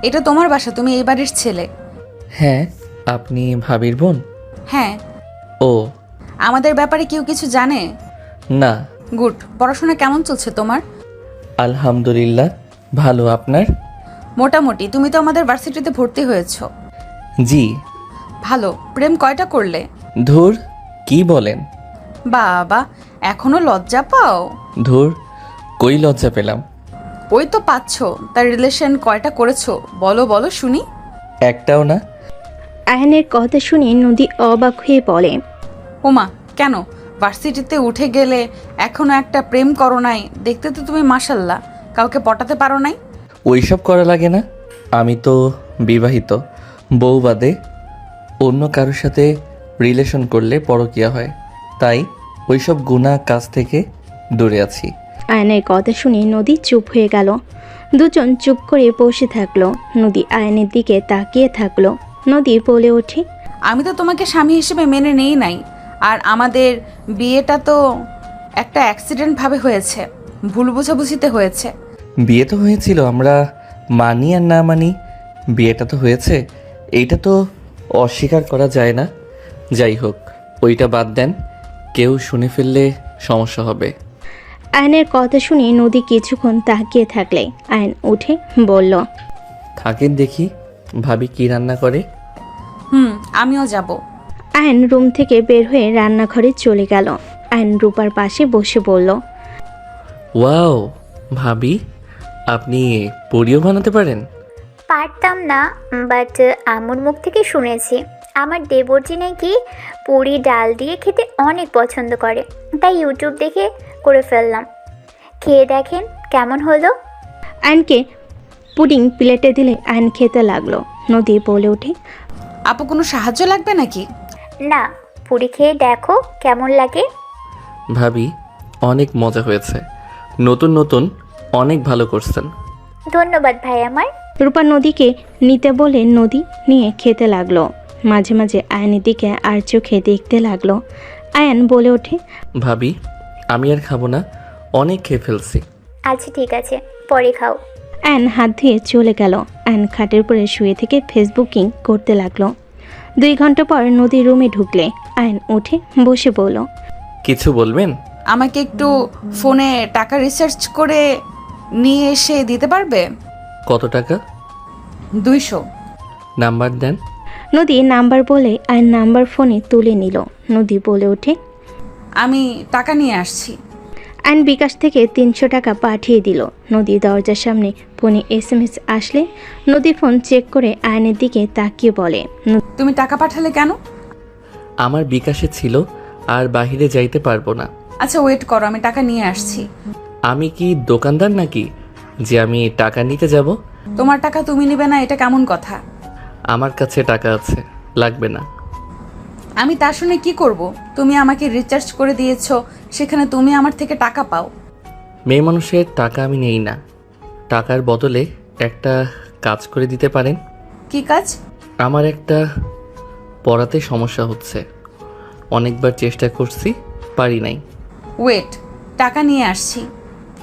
এটা তোমার বাসা, তুমি এই বাড়ির ছেলে। হ্যাঁ, আপনি ভাবির বোন? হ্যাঁ। ও। আমাদের ব্যাপারে কেউ কিছু জানে? না। গুড। পড়াশোনা কেমন চলছে তোমার? আলহামদুলিল্লাহ ভালো, আপনার? মোটামুটি। তুমি তো আমাদের ভার্সিটিতে ভর্তি হয়েছো। জি। ভালো। প্রেম কয়টা করলে? ধুর, কি বলেন? বাবা, এখনো লজ্জা পাও? ধুর, কই লজ্জা পেলাম? ওই তো পাচ্ছো। তার রিলেশন কয়টা করেছো বলো বলো শুনি। একটাও না। আয়নের কথা শুনে নদী অবাক হয়ে বলে, ওমা, কেন? ভার্সিটিতে উঠে গেলে এখনো একটা প্রেম করো নাই? দেখতে তো তুমি মাশাল্লাহ, কাউকে পটাতে পারো নাই। ওইসব করা লাগে না। আমি তো বিবাহিত, বউ বাদে অন্য কারোর সাথে রিলেশন করলে পরকীয়া হয়, তাই ওইসব গুনাহ কাজ থেকে দূরে আছি। আয়নের কথা শুনে নদী চুপ হয়ে গেল। দুজন চুপ করে বসে থাকলো। নদী আয়নের দিকে তাকিয়ে থাকলো। নদী বলে ওঠে, আমি তো তোমাকে স্বামী হিসেবে মেনে নেই নাই। আর আমাদের বিয়েটা তো একটা অ্যাক্সিডেন্ট ভাবে হয়েছে, ভুল বোঝাবুঝিতে হয়েছে। বিয়ে তো হয়েছিল, আমরা মানি আর না মানি, বিয়েটা তো হয়েছে, এইটা তো অস্বীকার করা যায় না। যাই হোক, ওইটা বাদ দেন, কেউ শুনে ফেললে সমস্যা হবে। আয়নের কথা শুনে নদী কিছুক্ষণ তাকিয়ে থাকলে আয়ন উঠে বলল, থাকেন দেখি ভাবি কি রান্না করে। আমিও যাব। আয়ন রুম থেকে বের হয়ে রান্নাঘরে চলে গেল। আয়ন রূপার পাশে বসে বলল, ওয়াও ভাবি, আপনি পুরিও বানাতে পারেন? পারতাম না, বাট আম্মুর মুখ থেকে শুনেছি আমার দেবরজি নাকি পুরি ডাল দিয়ে খেতে অনেক পছন্দ করে, তাই ইউটিউব দেখে করে ফেললাম। খেয়ে দেখেন কেমন হলো। আয়নকে পুডিং প্লেটে দিলে আয়ন খেতে লাগলো। নদী বলে ওঠে, আপু, কোনো সাহায্য লাগবে নাকি? না, পুরি খেয়ে দেখো কেমন লাগে। ভাবি, অনেক মজা হয়েছে, নতুন নতুন অনেক ভালো করছেন। ধন্যবাদ ভাই আমার। রূপা নদীকে নিতে বলে নদী নিয়ে খেতে লাগলো। মাঝে মাঝে আয়নের দিকে আর চোখে দেখতে লাগলো। আয়ন বলে ওঠে, ভাবি, আমি আর খাবো না, অনেক খেয়ে ফেলছি। আচ্ছা ঠিক আছে, পরে খাও। আয়ন হাত ধুয়ে চলে গেল। আয়ন খাটের উপরে শুয়ে থেকে ফেসবুকিং করতে লাগলো। 2 ঘন্টা পর নদী রুমে ঢুকলে আয়ন উঠে বসে বলল, কিছু বলবেন? আমাকে একটু ফোনে টাকা রিসার্চ করে নিয়ে এসে দিতে পারবে? কত টাকা? 200। নাম্বার দেন। নদী নাম্বার বলে আয়ন নাম্বার ফোনে তুলে নিল। নদী বলে ওঠে, আমি টাকা নিয়ে আসছি। আয়ন বিকাশ থেকে 300 টাকা পাঠিয়ে দিল। নদী দরজার সামনে ফোনে SMS আসলে নদী ফোন চেক করে আয়নের দিকে তাকিয়ে বলে, তুমি টাকা পাঠালে কেন? আমার বিকাশে ছিল, আর বাহিরে যাইতে পারবো না। আচ্ছা ওয়েট করো, আমি টাকা নিয়ে আসছি। আমি কি দোকানদার নাকি যে আমি টাকা নিতে যাব? তোমার টাকা তুমি নিবে না, এটা কেমন কথা? আমার কাছে টাকা আছে, লাগবে না। আমি তা শুনে কি করব? তুমি আমাকে রিচার্জ করে দিয়েছো, সেখানে তুমি আমার থেকে টাকা পাও। মেয়ে মানুষের টাকা আমি নেই না, টাকার বদলে একটা কাজ করে দিতে পারেন? কি কাজ? আমার একটা পড়াতে সমস্যা হচ্ছে, অনেকবার চেষ্টা করছি, পারি নাই। ওয়েট, টাকা নিয়ে আসছি,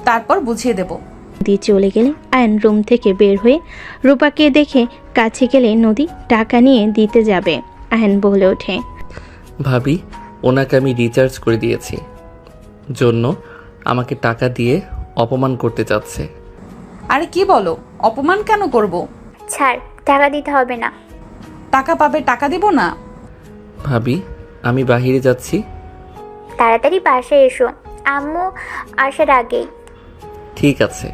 তারপর বুঝিয়ে দেব। নদী চলে গেলে আয়ন রুম থেকে বের হয়ে রূপাকে দেখে কাছে গেলে নদী টাকা নিয়ে দিতে যাবে। আয়ন বলে ওঠে, ভাবি, ওনাকে আমি রিচার্জ করে দিয়েছি জন্য আমাকে টাকা দিয়ে অপমান করতে চাচ্ছে। আরে কি বলো? অপমান কেন করব? ছাড়, টাকা দিতে হবে না। টাকা পাবে, টাকা দিব না? ভাবি, আমি বাহিরে যাচ্ছি। তাড়াতাড়ি বাসায় এসো, আম্মু আসার আগেই। ঠিক আছে।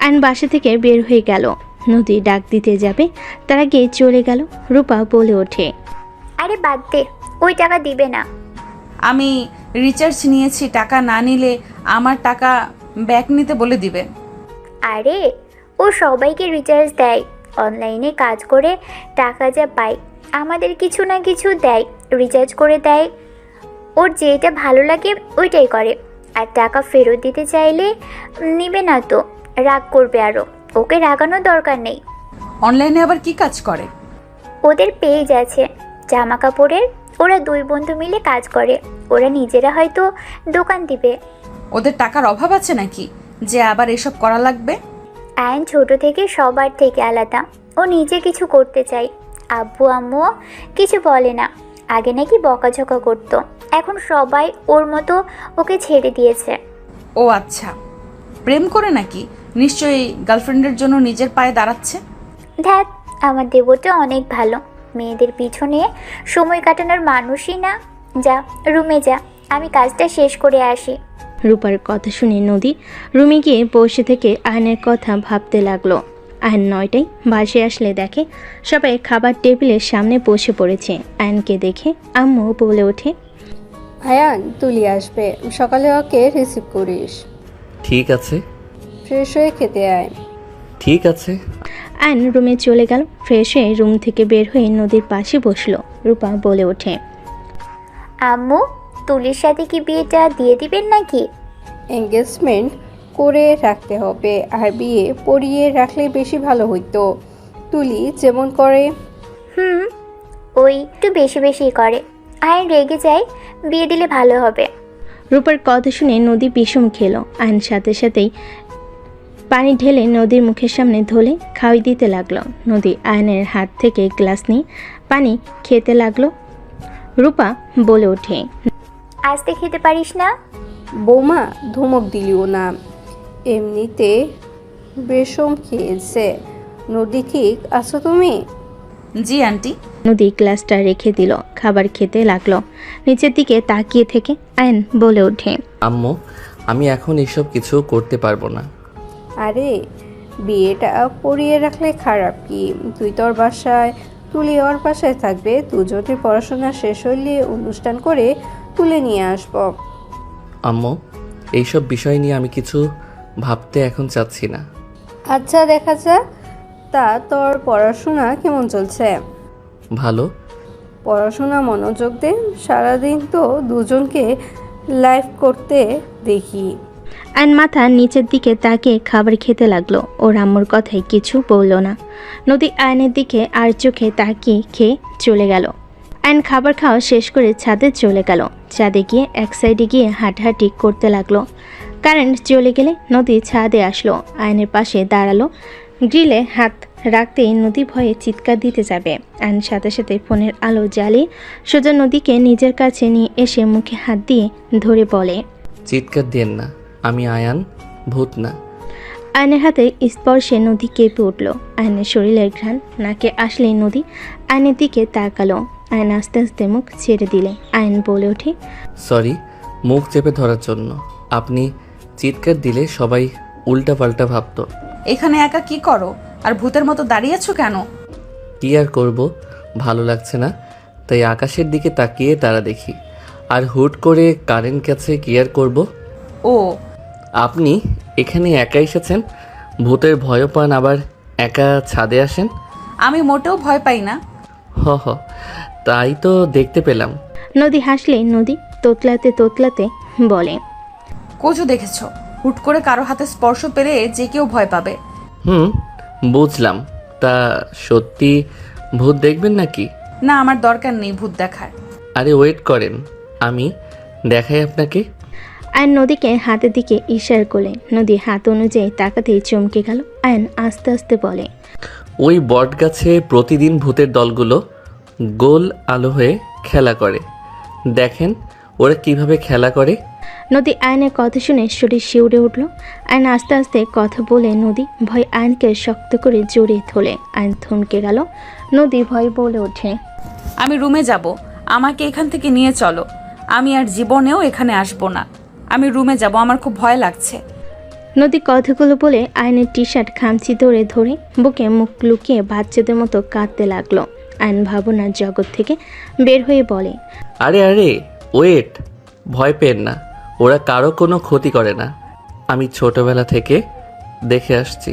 আয়ন বাসা থেকে বের হয়ে গেল। নদী ডাক দিতে যাবে, তার আগে চলে গেল। রূপা বলে ওঠে, আরে বাদ দে, ওই টাকা দিবে না। আমি রিচার্জ নিয়েছি, টাকা না নিলে আমার টাকা ব্যাক নিতে বলে দিবে। আরে ও সবাইকে রিচার্জ দেয়, অনলাইনে কাজ করে টাকা যা পায় আমাদের কিছু না কিছু দেয়, রিচার্জ করে দেয়। ওর যেটা ভালো লাগে ওইটাই করে। আর টাকা ফেরত দিতে চাইলে নিবে না তো, রাগ করবে আরও। ওকে রাগানোর দরকার নেই। অনলাইনে আবার কি কাজ করে? ওদের পেজ আছে জামা কাপড়ের, ওরা 2 বন্ধু মিলে কাজ করে। ওরা নিজেরা হয়তো দোকান দিবে। ওদের টাকার অভাব আছে নাকি যে আবার এসব করা লাগবে? আয়ন ছোট থেকে সবার থেকে আলাদা। ও নিজে কিছু করতে চায়। আব্বু আম্মুও কিছু বলে না। আগে নাকি বকাঝকা করতো, এখন সবাই ওর মতো ওকে ছেড়ে দিয়েছে। ও আচ্ছা, প্রেম করে নাকি? নিশ্চয়ই গার্লফ্রেন্ডের জন্য নিজের পায়ে দাঁড়াচ্ছে। ধ্যাত, আমার দেবতা অনেক ভালো। মেয়েদের পিছনে সময় কাটানোর মানুষই না। যা, রুমে যা, আমি কাজটা শেষ করে আসি। রূপার কথা শুনে নদী রুমে গিয়ে বসে থেকে আয়নের কথা ভাবতে লাগলো। আয়ন 9টায় বাসে আসলে দেখে সবাই খাবার টেবিলের সামনে বসে পড়েছে। আয়নকে দেখে আম্মু বলে ওঠে, আয়ান, তুলি আসবে, সকালে ওকে রিসিভ করিস। ঠিক আছে। ফ্রেশ হয়ে খেতে আয়। ঠিক আছে। আয়ন রুমে চলে গেল। ফ্রেশ হয়ে রুম থেকে বের হয়ে নদীর পাশে বসলো। রূপা বলে ওঠে, আম্মু, তুলির সাথে কি বিয়েটা দিয়ে দিবেন নাকি? এঙ্গেজমেন্ট করে রাখতে হবে, আর বিয়ে পড়িয়ে রাখলে বেশি ভালো হইতো। তুলি যেমন করে। ওই একটু বেশি বেশি করে। আয়ন রেগে যায়, বিয়ে দিলে ভালো হবে। রূপার কথা শুনে নদী বিষম খেলো। আয়ন সাথে সাথেই পানি ঢেলে নদীর মুখের সামনে ধরে খাওয়াই দিতে লাগলো। নদী আয়নের হাত থেকে গ্লাস নিয়ে পানি খেতে লাগলো। রূপা বলে ওঠে, আস্তে খেতে পারিস না? বৌমা, ধমক দিলিও না, এমনিতে বেশম খেয়েছে। নদী, ঠিক আছো তুমি? জি আন্টি। নদী গ্লাসটা রেখে দিল, খাবার খেতে লাগলো। নিচের দিকে তাকিয়ে থেকে আয়ন বলে ওঠে, আম্মু, আমি এখন এসব কিছু করতে পারবো না। আরে, বিয়েটা পড়িয়ে রাখলে খারাপ কি? তুই তোর বাসায়, তুলি ওর বাসায় থাকবে। দুজনের পড়াশোনা শেষ হইলে অনুষ্ঠান করে তুলে নিয়ে আসবো। আম্মু, এইসব বিষয় নিয়ে আমি কিছু ভাবতে এখন চাচ্ছি না। আচ্ছা, দেখা যাক। তা তোর পড়াশোনা কেমন চলছে? ভালো। পড়াশোনা মনোযোগ দে। সারাদিন তো দুজনকে লাইভ করতে দেখি। আয়ন মাথা নিচের দিকে তাকিয়ে খাবার খেতে লাগলো। ওর আম্মুর কথায় কিছু বলল না। নদী আয়নের দিকে আর চোখে তাকিয়ে খেয়ে চলে গেল। আয়ন খাবার খাওয়া শেষ করে ছাদে চলে গেল। ছাদে গিয়ে এক সাইডে গিয়ে হাঁটাহাঁটি করতে লাগলো। কারেন্ট চলে গেলে নদী ছাদে আসলো। আয়নের পাশে দাঁড়ালো। গ্রিলে হাত রাখতেই নদী ভয়ে চিৎকার দিতে যাবে। আয়ন সাথে সাথে ফোনের আলো জ্বালিয়ে সোজা নদীকে নিজের কাছে নিয়ে এসে মুখে হাত দিয়ে ধরে বলে, চিৎকার দেন না, আমি আয়ান, ভূত না। আয়নের হাতে স্পর্শে নদী কেঁপে উঠল। আয়নের শরীরের ঘ্রাণ নাকে আসলেই নদী আয়নের দিকে তাকালো। আয়ন আস্তে আস্তে মুখ ছেড়ে দিলে। আয়ন বলে ওঠে, সরি, মুখ চেপে ধরার জন্য। আপনি চিৎকার দিলে সবাই উল্টাপাল্টা ভাবতো। এখানে একা কি করো আর ভূতের মতো দাঁড়িয়েছো কেন? কি আর করব, ভালো লাগছে না, তাই আকাশের দিকে তাকিয়ে তারা দেখি। আর হুট করে কারেন্ট গেছে, কি আর করব। ও, আপনি এখানে একা এসেছেন, ভূতের ভয়ও পান, আবার একা ছাদে আসেন। আমি মোটেও ভয় পাই না। হ, তাই তো দেখতে পেলাম। নদী হাসলে নদী তোতলাতে তোতলাতে বলে, কোচও দেখেছো, হুট করে কারো হাতে স্পর্শ পেলে যে কেউ ভয় পাবে। বুঝলাম। তা সত্যি ভূত দেখবেন নাকি? না, আমার দরকার নেই ভূত দেখার। আরে ওয়েট করেন, আমি দেখাই আপনাকে। আয়ন নদীকে হাতের দিকে ইশারা করলে। নদী হাত অনুযায়ী তাকাতেই চমকে গেল। আয়ন আস্তে আস্তে বলে, ওই বট গাছে প্রতিদিন ভূতের দলগুলো গোল আলো হয়ে খেলা করে। দেখেন ওরা কিভাবে খেলা করে। নদী আয়নের কথা শুনে শরীর শিউরে উঠল। আয়ন আস্তে আস্তে কথা বলে নদী ভয় আয়নকে শক্ত করে জড়িয়ে ধরে। আয়ন থমকে গেল। নদী ভয় বলে ওঠে, আমি রুমে যাব, আমাকে এখান থেকে নিয়ে চলো। আমি আর জীবনেও এখানে আসবো না। আমি রুমে যাব, আমার খুব ভয় লাগছে। নদী কথাগুলো বলে আয়নের টি শার্ট খামচি ধরে ধরে বুকে মুখ লুকিয়ে বাচ্চাদের মতো কাঁদতে লাগলো। আয়ন ভাবনার জগৎ থেকে বের হয়ে বলে, আরে ওয়েট, ভয় পেন না, ওরা কারো কোনো ক্ষতি করে না। আমি ছোটবেলা থেকে দেখে আসছি,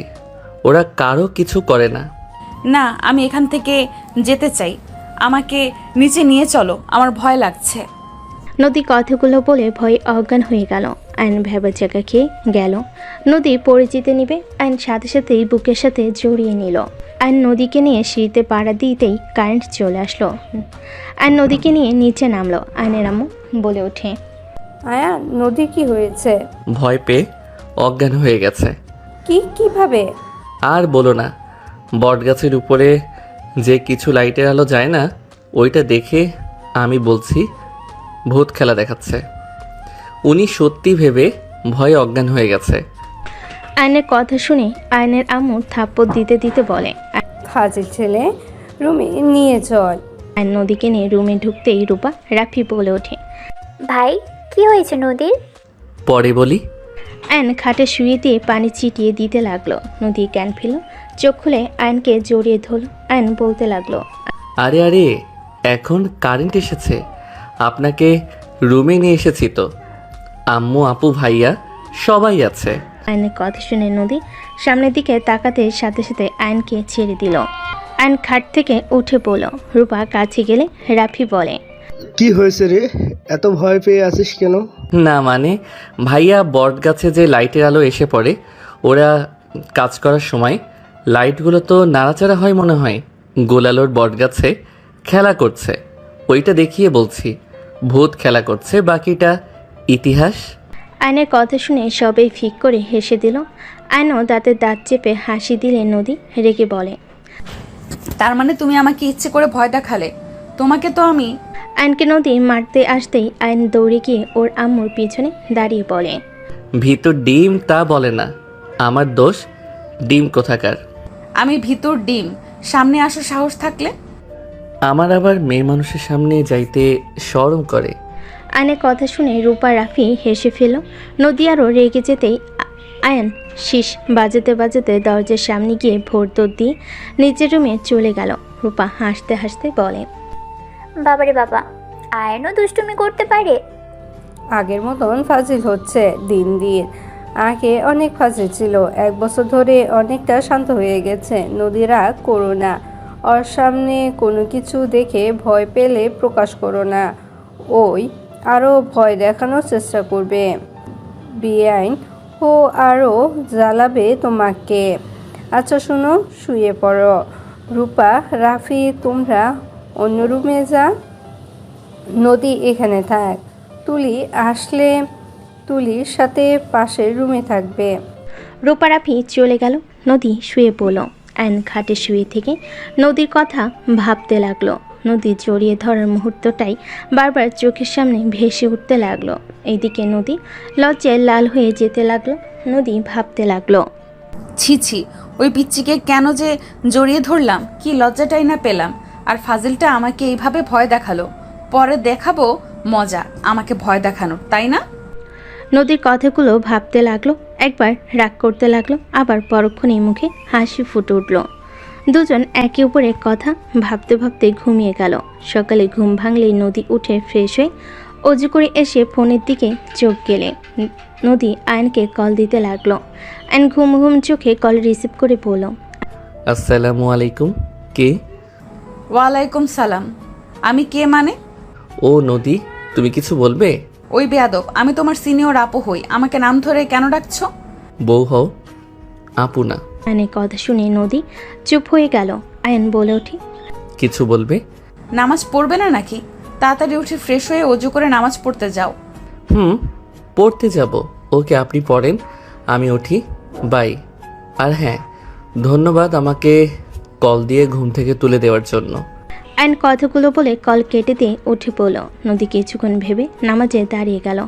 ওরা কারো কিছু করে না। না, আমি এখান থেকে যেতে চাই। আমাকে নিচে নিয়ে চলো, আমার ভয় লাগছে। নদী কথাগুলো বলে ভয়ে অজ্ঞান হয়ে গেল। আইন ভেবার জায়গা খেয়ে গেল। নদী পরিচিতি নিবে। আইন সাথে সাথেই বুকের সাথে জড়িয়ে নিল। আইন নদীকে নিয়ে সিঁড়িতে পাড়া দিতেই কারেন্ট চলে আসলো। আইন নদীকে নিয়ে নিচে নামলো। আইনের আম্মু বলে ওঠে, আয়ান, নদী কি হয়েছে? ভয় পেয়ে অজ্ঞান হয়ে গেছে। কিভাবে? আর বলো না, বটগাছের উপরে যে কিছু লাইটের আলো যায় না, ওইটা দেখে আমি বলছি ভূত খেলা দেখাচ্ছে। উনি সত্যি ভেবে ভয়ে অজ্ঞান হয়ে গেছে। আয়নের কথা শুনে আয়নের আম্মু থাপ্পড় দিতে দিতে বলে। ফাজিল ছেলে, রুমে নিয়ে চল। আয়ন নদীকে নিয়ে রুমে ঢুকতেই রূপা রাফি বলে ওঠে। ভাই কি হয়েছে নদীর? পরে বলি। আয়ন খাটে শুয়ে দিয়ে পানি ছিটিয়ে দিতে লাগলো। নদী জ্ঞান ফিরল, চোখ খুলে আয়নকে জড়িয়ে ধরল। আয়ন বলতে লাগলো। আরে আরে, এখন কারেন্ট এসেছে, আপনাকে রুমে নিয়ে এসেছি তো। আম্মু, আপু, ভাইয়া সবাই আছে। আয়নের কথা শুনে নদী সামনের দিকে তাকাতে সাথে সাথে আয়নকে ছেড়ে দিল। আয়ন খাট থেকে উঠে পড়ল। রূপা কাছে গেলে রাফি বলে। কি হয়েছে রে, এত ভয় পেয়ে আছিস কেন? না মানে ভাইয়া, বট গাছে যে লাইটের আলো এসে পড়ে, ওরা কাজ করার সময় লাইটগুলো তো নাড়াচাড়া হয় মনে হয়। গোলালোর বট গাছে খেলা করছে, ওইটা দেখিয়ে বলছি ভূত খেলা করছে, বাকিটা ইতিহাস। আয়নের কথা শুনে সবাই ফিক করে হেসে দিল। আয়নও দাঁতের দাঁত চেপে হাসি দিলে নদী রেগে বলে। তার মানে তুমি আমাকে ইচ্ছে করে ভয় দেখালে? তোমাকে তো আমি... আয়নকে নদী মারতে আসতেই আয়ন দৌড়ে গিয়ে ওর আম্মুর পিছনে দাঁড়িয়ে পড়ে। ভিতর ডিম তা বলে না, আমার দোষ ডিম কোথাকার। আমি ভিতর ডিম, সামনে আসো সাহস থাকলে। আমার আবার মেয়ে মানুষের সামনে যাইতে শরম করে। আয়নের কথা শুনে রূপা রাফি হেসে ফেল। নদী আরও রেগে যেতেই আয়ন শীষ বাজাতে বাজাতে দরজার সামনে গিয়ে ভোর দৌড় দিয়ে নিজের রুমে চলে গেল। রূপা হাসতে হাসতে বলে। বাবারে বাবা, আয়নও দুষ্টুমি করতে পারে। আগের মতন ফাজিল হচ্ছে দিন দিন। আগে অনেক ফাজিল ছিল, 1 বছর ধরে অনেকটা শান্ত হয়ে গেছে। নদীরা করো না, ওর সামনে কোনো কিছু দেখে ভয় পেলে প্রকাশ করো না, ওই আরও ভয় দেখানোর চেষ্টা করবে। বেআইন ও আরও জ্বালাবে তোমাকে। আচ্ছা শোনো, শুয়ে পড়ো। রূপা, রাফি তোমরা অন্য রুমে যা, নদী এখানে থাক। তুলি আসলে তুলির সাথে পাশের রুমে থাকবে। রূপা রাফি চলে গেল। নদী শুয়ে পড়ল। আয়ন খাটে শুয়ে থেকে নদীর কথা ভাবতে লাগলো। নদী জড়িয়ে ধরার মুহূর্তটাই বারবার চোখের সামনে ভেসে উঠতে লাগলো। এইদিকে নদী লজ্জায় লাল হয়ে যেতে লাগলো। নদী ভাবতে লাগলো। ছি ছি, ওই পিচ্চিকে কেন যে জড়িয়ে ধরলাম, কি লজ্জাটাই না পেলাম। আর ফাজিলটা আমাকে এইভাবে ভয় দেখালো, পরে দেখাবো মজা আমাকে ভয় দেখানোর, তাই না? নদীর কথাগুলো ভাবতে লাগলো। একবার রাগ করতে লাগলো, আবার পরক্ষণেই মুখে হাসি ফুটে উঠল। দুজন একে অপরের কথা ভাবতে ভাবতে ঘুমিয়ে গেল। সকালে ঘুম ভাঙলেই নদী উঠে ফ্রেশ হয়ে অজু করে এসে ফোনের দিকে চোখ গেলে নদী আয়নকে কল দিতে লাগলো। আয়ন ঘুম ঘুম চোখে কল রিসিভ করে বলল। আসসালামু আলাইকুম। কে? ওয়ালাইকুম সালাম। আমি কে মানে? ও নদী, তুমি কিছু বলবে? ওই বেয়াদব, আমি তোমার সিনিয়র আপু হই, আমাকে নাম ধরে কেন ডাকছো? বউ হও, আপু না। আয়নের কথা শুনে নদী চুপ হয়ে গেল। আয়ন বলে ওঠে। কিছু বলবে? নামাজ পড়বে না নাকি? তাড়াতাড়ি উঠে ফ্রেশ হয়ে অজু করে নামাজ পড়তে যাও। পড়তে যাব। ওকে, আপনি পড়েন, আমি উঠি। বাই। আর হ্যাঁ, ধন্যবাদ আমাকে কল দিয়ে ঘুম থেকে তুলে দেওয়ার জন্য। আয়ন কথাগুলো বলে কল কেটে দিয়ে উঠে পড়ল। নদী কিছুক্ষণ ভেবে নামাজে দাঁড়িয়ে গেল।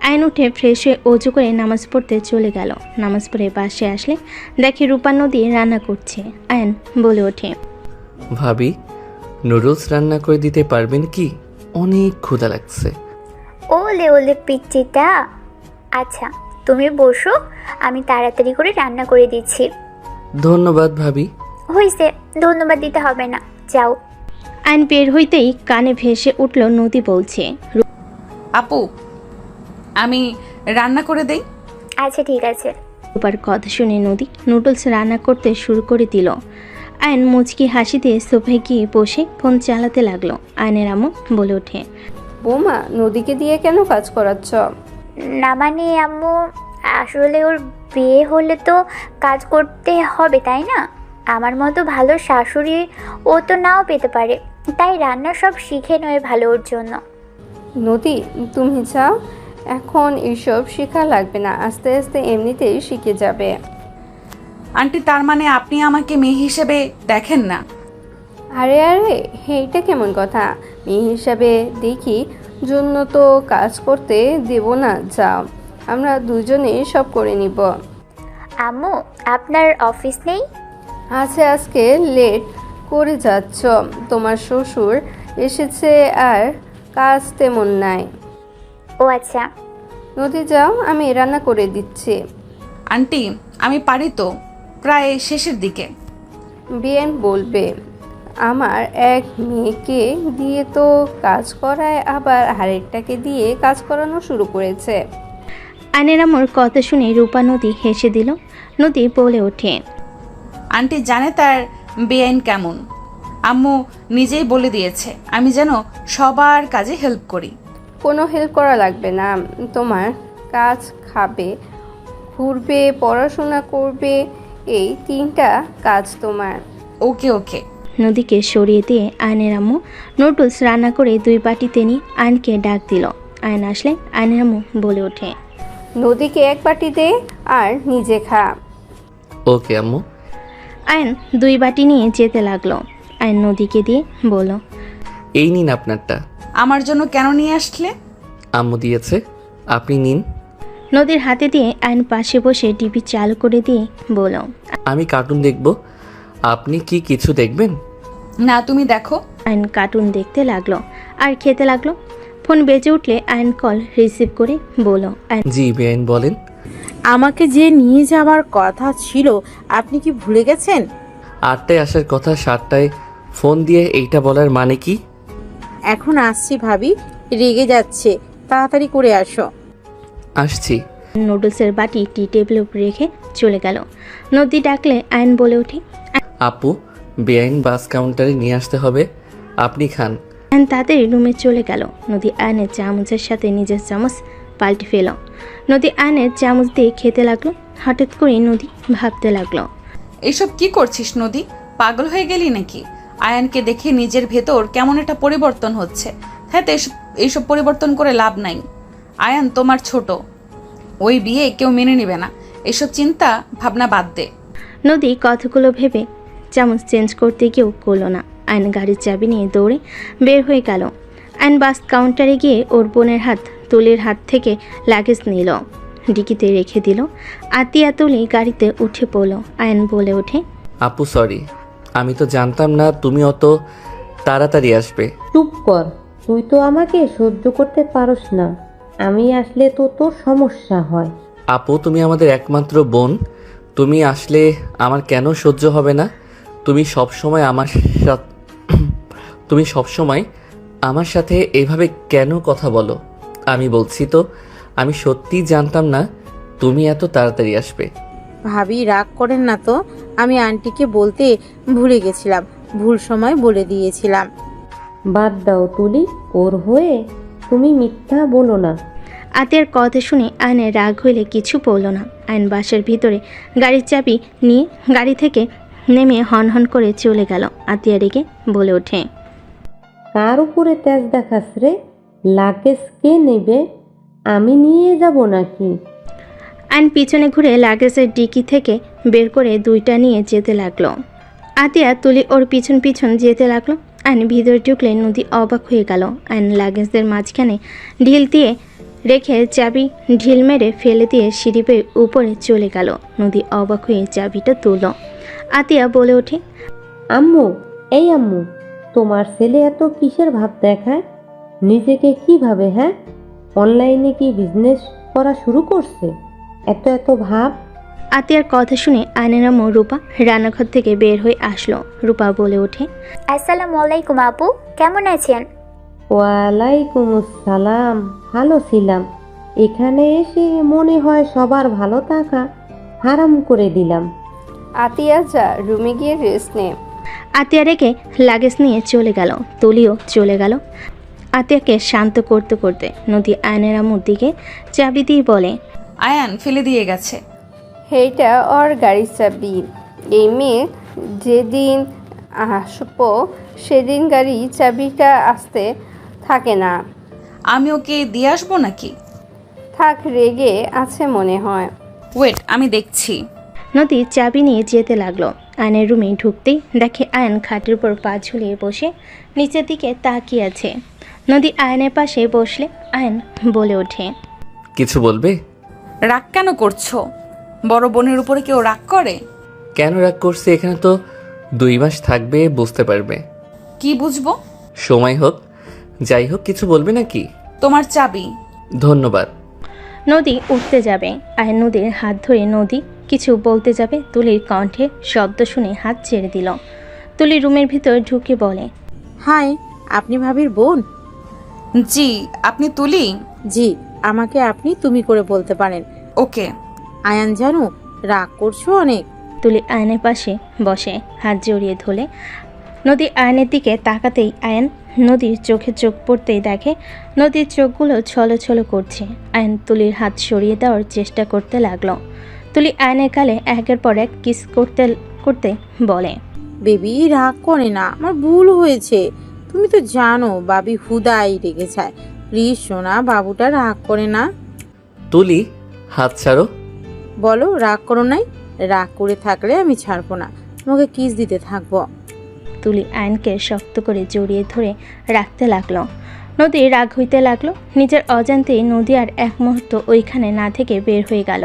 আয়ন উঠে ফ্রেশ হয়ে অজু করে নামাজ পড়তে চলে গেল। নামাজ পড়ে বাসে আসলে দেখে রূপা নদী রান্না করছে। আয়ন বলে ওঠে। ভাবি, নুডলস রান্না করে দিতে পারবেন কি? অনেক ক্ষুধা লাগছে। ওলে ওলে পিচ্চিটা। আচ্ছা তুমি বসো, আমি তাড়াতাড়ি করে রান্না করে দিচ্ছি। ধন্যবাদ ভাবি। হয়েছে, ধন্যবাদ দিতে হবে না, যাও। আয়ন বের হইতেই কানে ভেসে উঠল নদী বলছে। আপু, আমি রান্না করে দেই। আচ্ছা ঠিক আছে। রূপার কথা শুনে নদী নুডলস রান্না করতে শুরু করে দিল। আয়ন মুচকি হাসি দিয়ে সোফায় গিয়ে বসে ফোন চালাতে লাগলো। আয়নের আম্মু বলে ওঠে। বৌমা, নদীকে দিয়ে কেন কাজ করাচ্ছ? না মানে আম্মু, আসলে ওর বিয়ে হলে তো কাজ করতে হবে তাই না? আমার মতো ভালো শাশুড়ি ও তো নাও পেতে পারে, তাই রান্না সব শিখে নয় ভালো ওর জন্য। নদী, তুমি চাও? এখন এসব শেখা লাগবে না, আস্তে আস্তে এমনিতেই শিখে যাবে। আন্টি তার মানে আপনি আমাকে মেয়ে হিসেবে দেখেন না? আরে আরে, এইটা কেমন কথা? মেয়ে হিসাবে দেখি জন্য তো কাজ করতে দেব না। যাও, আমরা দুজনে সব করে নিব। আম্মু, আপনার অফিস নেই? আছে, আজকে লেট করে যাচ্ছ। তোমার শ্বশুর এসেছে আর কাজ তেমন নাই। ও আচ্ছা। নদী যাও, আমি রান্না করে দিচ্ছি। আন্টি আমি পারি তো, প্রায় শেষের দিকে। বিয়েন বলবে আমার এক মেয়েকে দিয়ে তো কাজ করায়, আবার আরেকটাকে দিয়ে কাজ করানো শুরু করেছে। আয়নের আম্মুর কথা শুনে রূপা নদী হেসে দিল। নদী বলে ওঠে, আন্টি জানে তার বেআইন কেমন। আম্মু নিজেই বলে দিয়েছে আমি যেন সবার কাজে হেল্প করি। কোনো হেল্প করা লাগবে না। তোমার কাজ, খাবে, ঘুরবে, পড়াশোনা করবে, এই 3টা কাজ তোমার। ওকে ওকে। নদীকে সরিয়ে দিয়ে আয়নের আম্মু নুডলস রান্না করে 2 বাটিতে নিয়ে আয়নকে ডাক দিল। আয়ন আসলে আয়নের আম্মু বলে ওঠে, নদীকে 1 বাটি দে আর নিজে খা। ওকে আম্মু। আয়ন 2 বাটি নিয়ে যেতে লাগলো। আয়ন নদীকে দিয়ে বলল, এই নিন আপনারটা। আমার জন্য কেন নিয়ে আসলে? আম্মু দিয়েছে, আপনি নিন। নদীর হাতে দিয়ে আয়ন পাশে বসে টিভি চালু করে দিয়ে বলল, আমি কার্টুন দেখব, আপনি কি কিছু দেখবেন? না তুমি দেখো। আয়ন কার্টুন দেখতে লাগলো আর খেতে লাগলো। ফোন বেজে উঠলে আয়ন কল রিসিভ করে বলল, জি বেআইন বলেন। আমাকে যে নিয়ে যাওয়ার কথা ছিল আপনি কি ভুলে গেছেন? 8টায় আসার কথা, 7টায় ফোন দিয়ে এইটা বলার মানে কি? এখন আসছি ভাবি, রেগে যাচ্ছে, তাড়াতাড়ি করে আসো। আসছি। নুডলসের বাটি টি টেবিলের উপর রেখে চলে গেল। নদী ডাকলে আয়ন বলে ওঠে, আপু, বেআইন বাস কাউন্টারে নিয়ে আসতে হবে, আপনি খান। আয়ন তাড়াতাড়ি রুমে চলে গেল। নদী আয়নের চামচের সাথে নিজের চামচ পাল্টে ফেল। নদী আয়নের চামচ দিয়ে খেতে লাগলো। হঠাৎ করে নদী ভাবতে লাগলো, এসব কি করছিস নদী? পাগল হয়ে গেলি নাকি? আয়ানকে দেখে নিজের ভেতর কেমন একটা পরিবর্তন হচ্ছে। হ্যাঁ তো এইসব পরিবর্তন করে লাভ নাই। আয়ান তোমার ছোট, ওই বিয়ে কেউ মেনে নেবে না। এসব চিন্তা ভাবনা বাদ দে। নদী কথাগুলো ভেবে চামচ চেঞ্জ করতে গিয়েও করলো না। আয়ন গাড়ির চাবি নিয়ে দৌড়ে বের হয়ে গেল। আয়ন বাস কাউন্টারে গিয়ে ওর বোনের তুলির হাত থেকে লাগেজ নিল, ডিকিতে রেখে দিল। আতিয়া তুলি গাড়িতে উঠে পড়ল। আয়ন বলে ওঠে, আপু সরি, আমি তো জানতাম না তুমি অত তাড়াতাড়ি আসবে। চুপ কর, তুই তো আমাকে সহ্য করতে পারস না, আমি আসলে তো তোর সমস্যা হয়। আপু তুমি আমাদের একমাত্র বোন, তুমি আসলে আমার কেন সহ্য হবে না? তুমি সবসময় আমার সাথে এইভাবে কেন কথা বলো? আমি বলছি তো, আমি সত্যিই জানতাম না তুমি এত তাড়াতাড়ি আসবে। ভাবি রাগ করেন না তো, আমি আন্টিকে বলতে ভুলে গেছিলাম, ভুল সময় বলে দিয়েছিলাম। বাদ দাও তুলি, ওর হয়ে তুমি মিথ্যা বলো না। আতিয়ার কথা শুনে আয়নের রাগ হইলে কিছু বলল না। আয়ন বাসের ভিতরে গাড়ির চাবি নিয়ে গাড়ি থেকে নেমে হন হন করে চলে গেল। আতিয়া রেগে বলে ওঠে, কার উপরে তেজ দেখাস রে? লাগেজ কে নেবে? আমি নিয়ে যাব নাকি? আয়ন পিছনে ঘুরে লাগেজের ডিকি থেকে বের করে 2টা নিয়ে যেতে লাগলো। আতিয়া তুলি ওর পিছন পিছন যেতে লাগলো। আয়ন ভিতরে ঢুকলে নদী অবাক হয়ে গেল। আয়ন লাগেজদের মাঝখানে ঢিল দিয়ে রেখে চাবি ঢিল মেরে ফেলে দিয়ে সিঁড়ি বেয়ে উপরে চলে গেল। নদী অবাক হয়ে চাবিটা তুলল। আতিয়া বলে ওঠে, আম্মু, এই আম্মু, তোমার ছেলে এত কিসের ভাব দেখায়? নিজেকে কি ভাবে? হ্যাঁ, অনলাইনে কি বিজনেস করা শুরু করছে? এত এত ভাব। আতিয়ার কথা শুনে আয়নের আম্মু রূপা রান্নাঘর থেকে বের হয়ে আসলো। রূপা বলে ওঠে, আসসালামু আলাইকুম আপু, কেমন আছেন? ওয়ালাইকুম আসসালাম, ভালো ছিলাম। এখানে এসে মনে হয় সবার ভালো থাকা হারাম করে দিলাম। আতিয়া যা, রুমে গিয়ে রেস্ট নে। আতিয়া রেখে লাগেজ নিয়ে চলে গেল। তুলিও চলে গেল। আতিয়াকে শান্ত করতে করতে নদী আয়নের আম্মুর দিকে চাবি দিয়ে বলে, আয়ান ফেলে দিয়ে গেছে। এইটা ওর গাড়ির চাবি। এই মেয়ে যেদিন আসবো সেদিন গাড়ি চাবিটা আসতে থাকে না। আমি ওকে দিয়ে আসবো নাকি? থাক, রেগে আছে মনে হয়। ওয়েট আমি দেখছি। নদী চাবি নিয়ে যেতে লাগলো। আয়নের রুমে ঢুকতেই দেখে আয়ন খাটের উপর পা ঝুলিয়ে বসে নিচের দিকে তাকিয়ে আছে। নদী আয়নের পাশে বসলে আয়ন বলে ওঠে, কিছু বলবে? রাগ কেন করছো? বড় বোনের উপরে কেউ রাগ করে? কেন রাগ করছে? এখানে তো 2 মাস থাকবে, বুঝতে পারবে। কি বুঝবো? সময় হোক। যাই হোক, কিছু বলবে নাকি? তোমার চাবি। ধন্যবাদ। নদী উঠতে যাবে। আয়ন নদীর হাত ধরে নদী কিছু বলতে যাবে, তুলির কণ্ঠে শব্দ শুনে হাত ছেড়ে দিল। তুলি রুমের ভিতর ঢুকে বলে, হাই, আপনি ভাবির বোন? জি। আপনি তুলি? জি, আমাকে আপনি তুমি করে বলতে পারেন। ওকে। আয়ান জানো, রাগ করছো অনেক। তুলি আয়নের পাশে বসে হাত জড়িয়ে ধরে। নদী আয়নের দিকে তাকাতেই আয়ন নদীর চোখে চোখ পড়তেই দেখে নদীর চোখগুলো ছলছল করছে। আয়ন তুলির হাত সরিয়ে দেওয়ার চেষ্টা করতে লাগলো। তুলি আয়নের গালে একের পর এক কিস করতে করতে বলে, বেবি রাগ করে না, আমার ভুল হয়েছে। তুমি তো জানো বাবি হুদাই রেগে যায়। প্লিজ সোনা, বাবুটা রাগ করে না। তুলি, হাত ছাড়ো। বলো রাগ করো নাই? রাগ করে থাকলে আমি ছাড়বো না, তোমাকে কিস দিতে থাকবো। তুলি আয়নকে শক্ত করে জড়িয়ে ধরে রাখতে লাগলো। নদী রাগ হইতে লাগলো। নিজের অজান্তেই নদী আর এক মুহূর্ত ওইখানে না থেকে বের হয়ে গেল।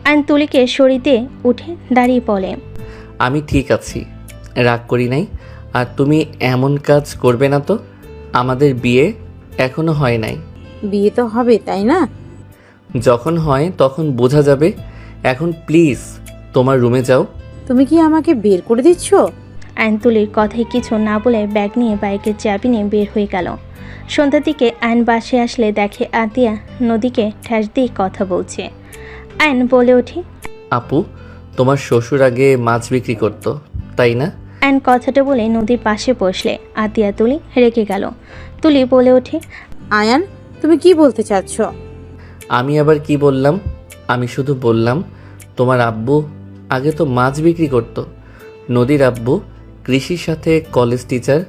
আয়ন তুলিকে সরিয়ে উঠে দাঁড়িয়ে বলে, আমি ঠিক আছি, রাগ করি নাই। আর তুমি এমন কাজ করবে না তো। আমাদের বিয়ে এখনো হয় নাই। বিয়ে তো হবে, তাই না? যখন হয় তখন বোঝা যাবে। এখন প্লিজ তোমার রুমে যাও। তুমি কি আমাকে বের করে দিচ্ছ? আয়ন তুলির কথায় কিছু না বলে ব্যাগ নিয়ে বাইকের চাবি নিয়ে বের হয়ে গেল। সন্ধ্যার দিকে আয়ন বাসে আসলে দেখে আতিয়া নদীকে ঠ্যাস দিয়ে কথা বলছে। আয়ন বলে ওঠে, আপু, তোমার শ্বশুর আগে মাছ বিক্রি করতো, তাই না? আয়ন কথাটা বলে নদীর পাশে বসলে আতিয়া তুলি রেগে গেল। তুলি বলে ওঠে, আয়ান, তুমি কি বলতে চাচ্ছ? আমি আবার কি বললাম? আমি শুধু বললাম তোমার আব্বু আগে তো মাছ বিক্রি করতো। নদীর আব্বু কৃষির সাথে কলেজ টিচার।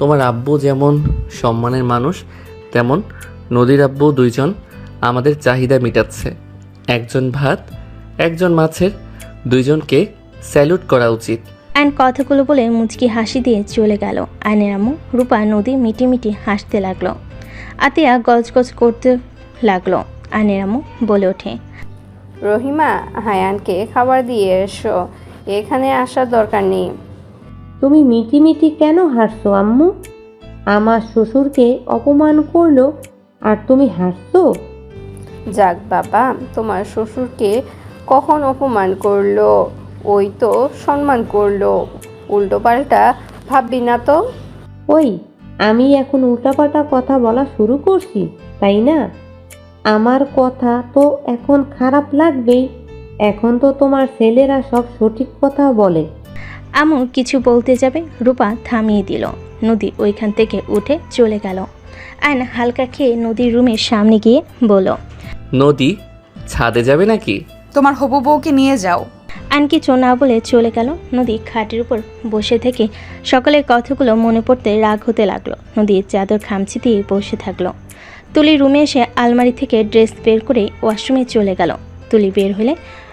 তোমার আব্বু যেমন সম্মানের মানুষ, তেমন নদীর আব্বু দুইজন আমাদের চাহিদা মেটাচ্ছে। একজন ভাত, একজন মাছের, দুইজনকে স্যালুট করা উচিত। আয়ন কথাগুলো বলে মুচকি হাসি দিয়ে চলে গেল। আয়নের আম্মু রূপা নদী মিটি মিটি হাসতে লাগলো। আতিয়া গজগজ করতে লাগলো। আয়নের আম্মু বলে ওঠে, রহিমা, হায়ানকে খাবার দিয়ে এসো, এখানে আসার দরকার নেই। তুমি মিটি মিটি কেন হাসছো আম্মু? আমার শ্বশুরকে অপমান করলো আর তুমি হাসছো? যাক বাবা, তোমার শ্বশুরকে কখন অপমান করলো? ওই তো সম্মান করলো। উল্টো পাল্টা ভাববি না তো। ওই, আমি এখন উল্টাপাল্টা কথা বলা শুরু করছি, তাই না? আমার কথা তো এখন খারাপ লাগবেই। এখন তো তোমার ছেলেরা সব সঠিক কথা বলে। আম্মু কিছু বলতে যাবে, রূপা থামিয়ে দিল। নদী ওইখান থেকে উঠে চলে গেল। আয়ন হালকা খেয়ে নদীর রুমের সামনে গিয়ে বলল, নদী, ছাদে যাবে নাকি? তোমার হবু বউকে নিয়ে যাও। আয়ন কিছু না বলে চলে গেল। নদী খাটের উপর বসে থেকে সকালের কথাগুলো মনে পড়তে রাগ হতে লাগলো। নদী চাদর খামচি দিয়ে বসে থাকলো। তুলি রুমে এসে আলমারি থেকে ড্রেস বের করে ওয়াশরুমে চলে গেল। তুলি বের হলে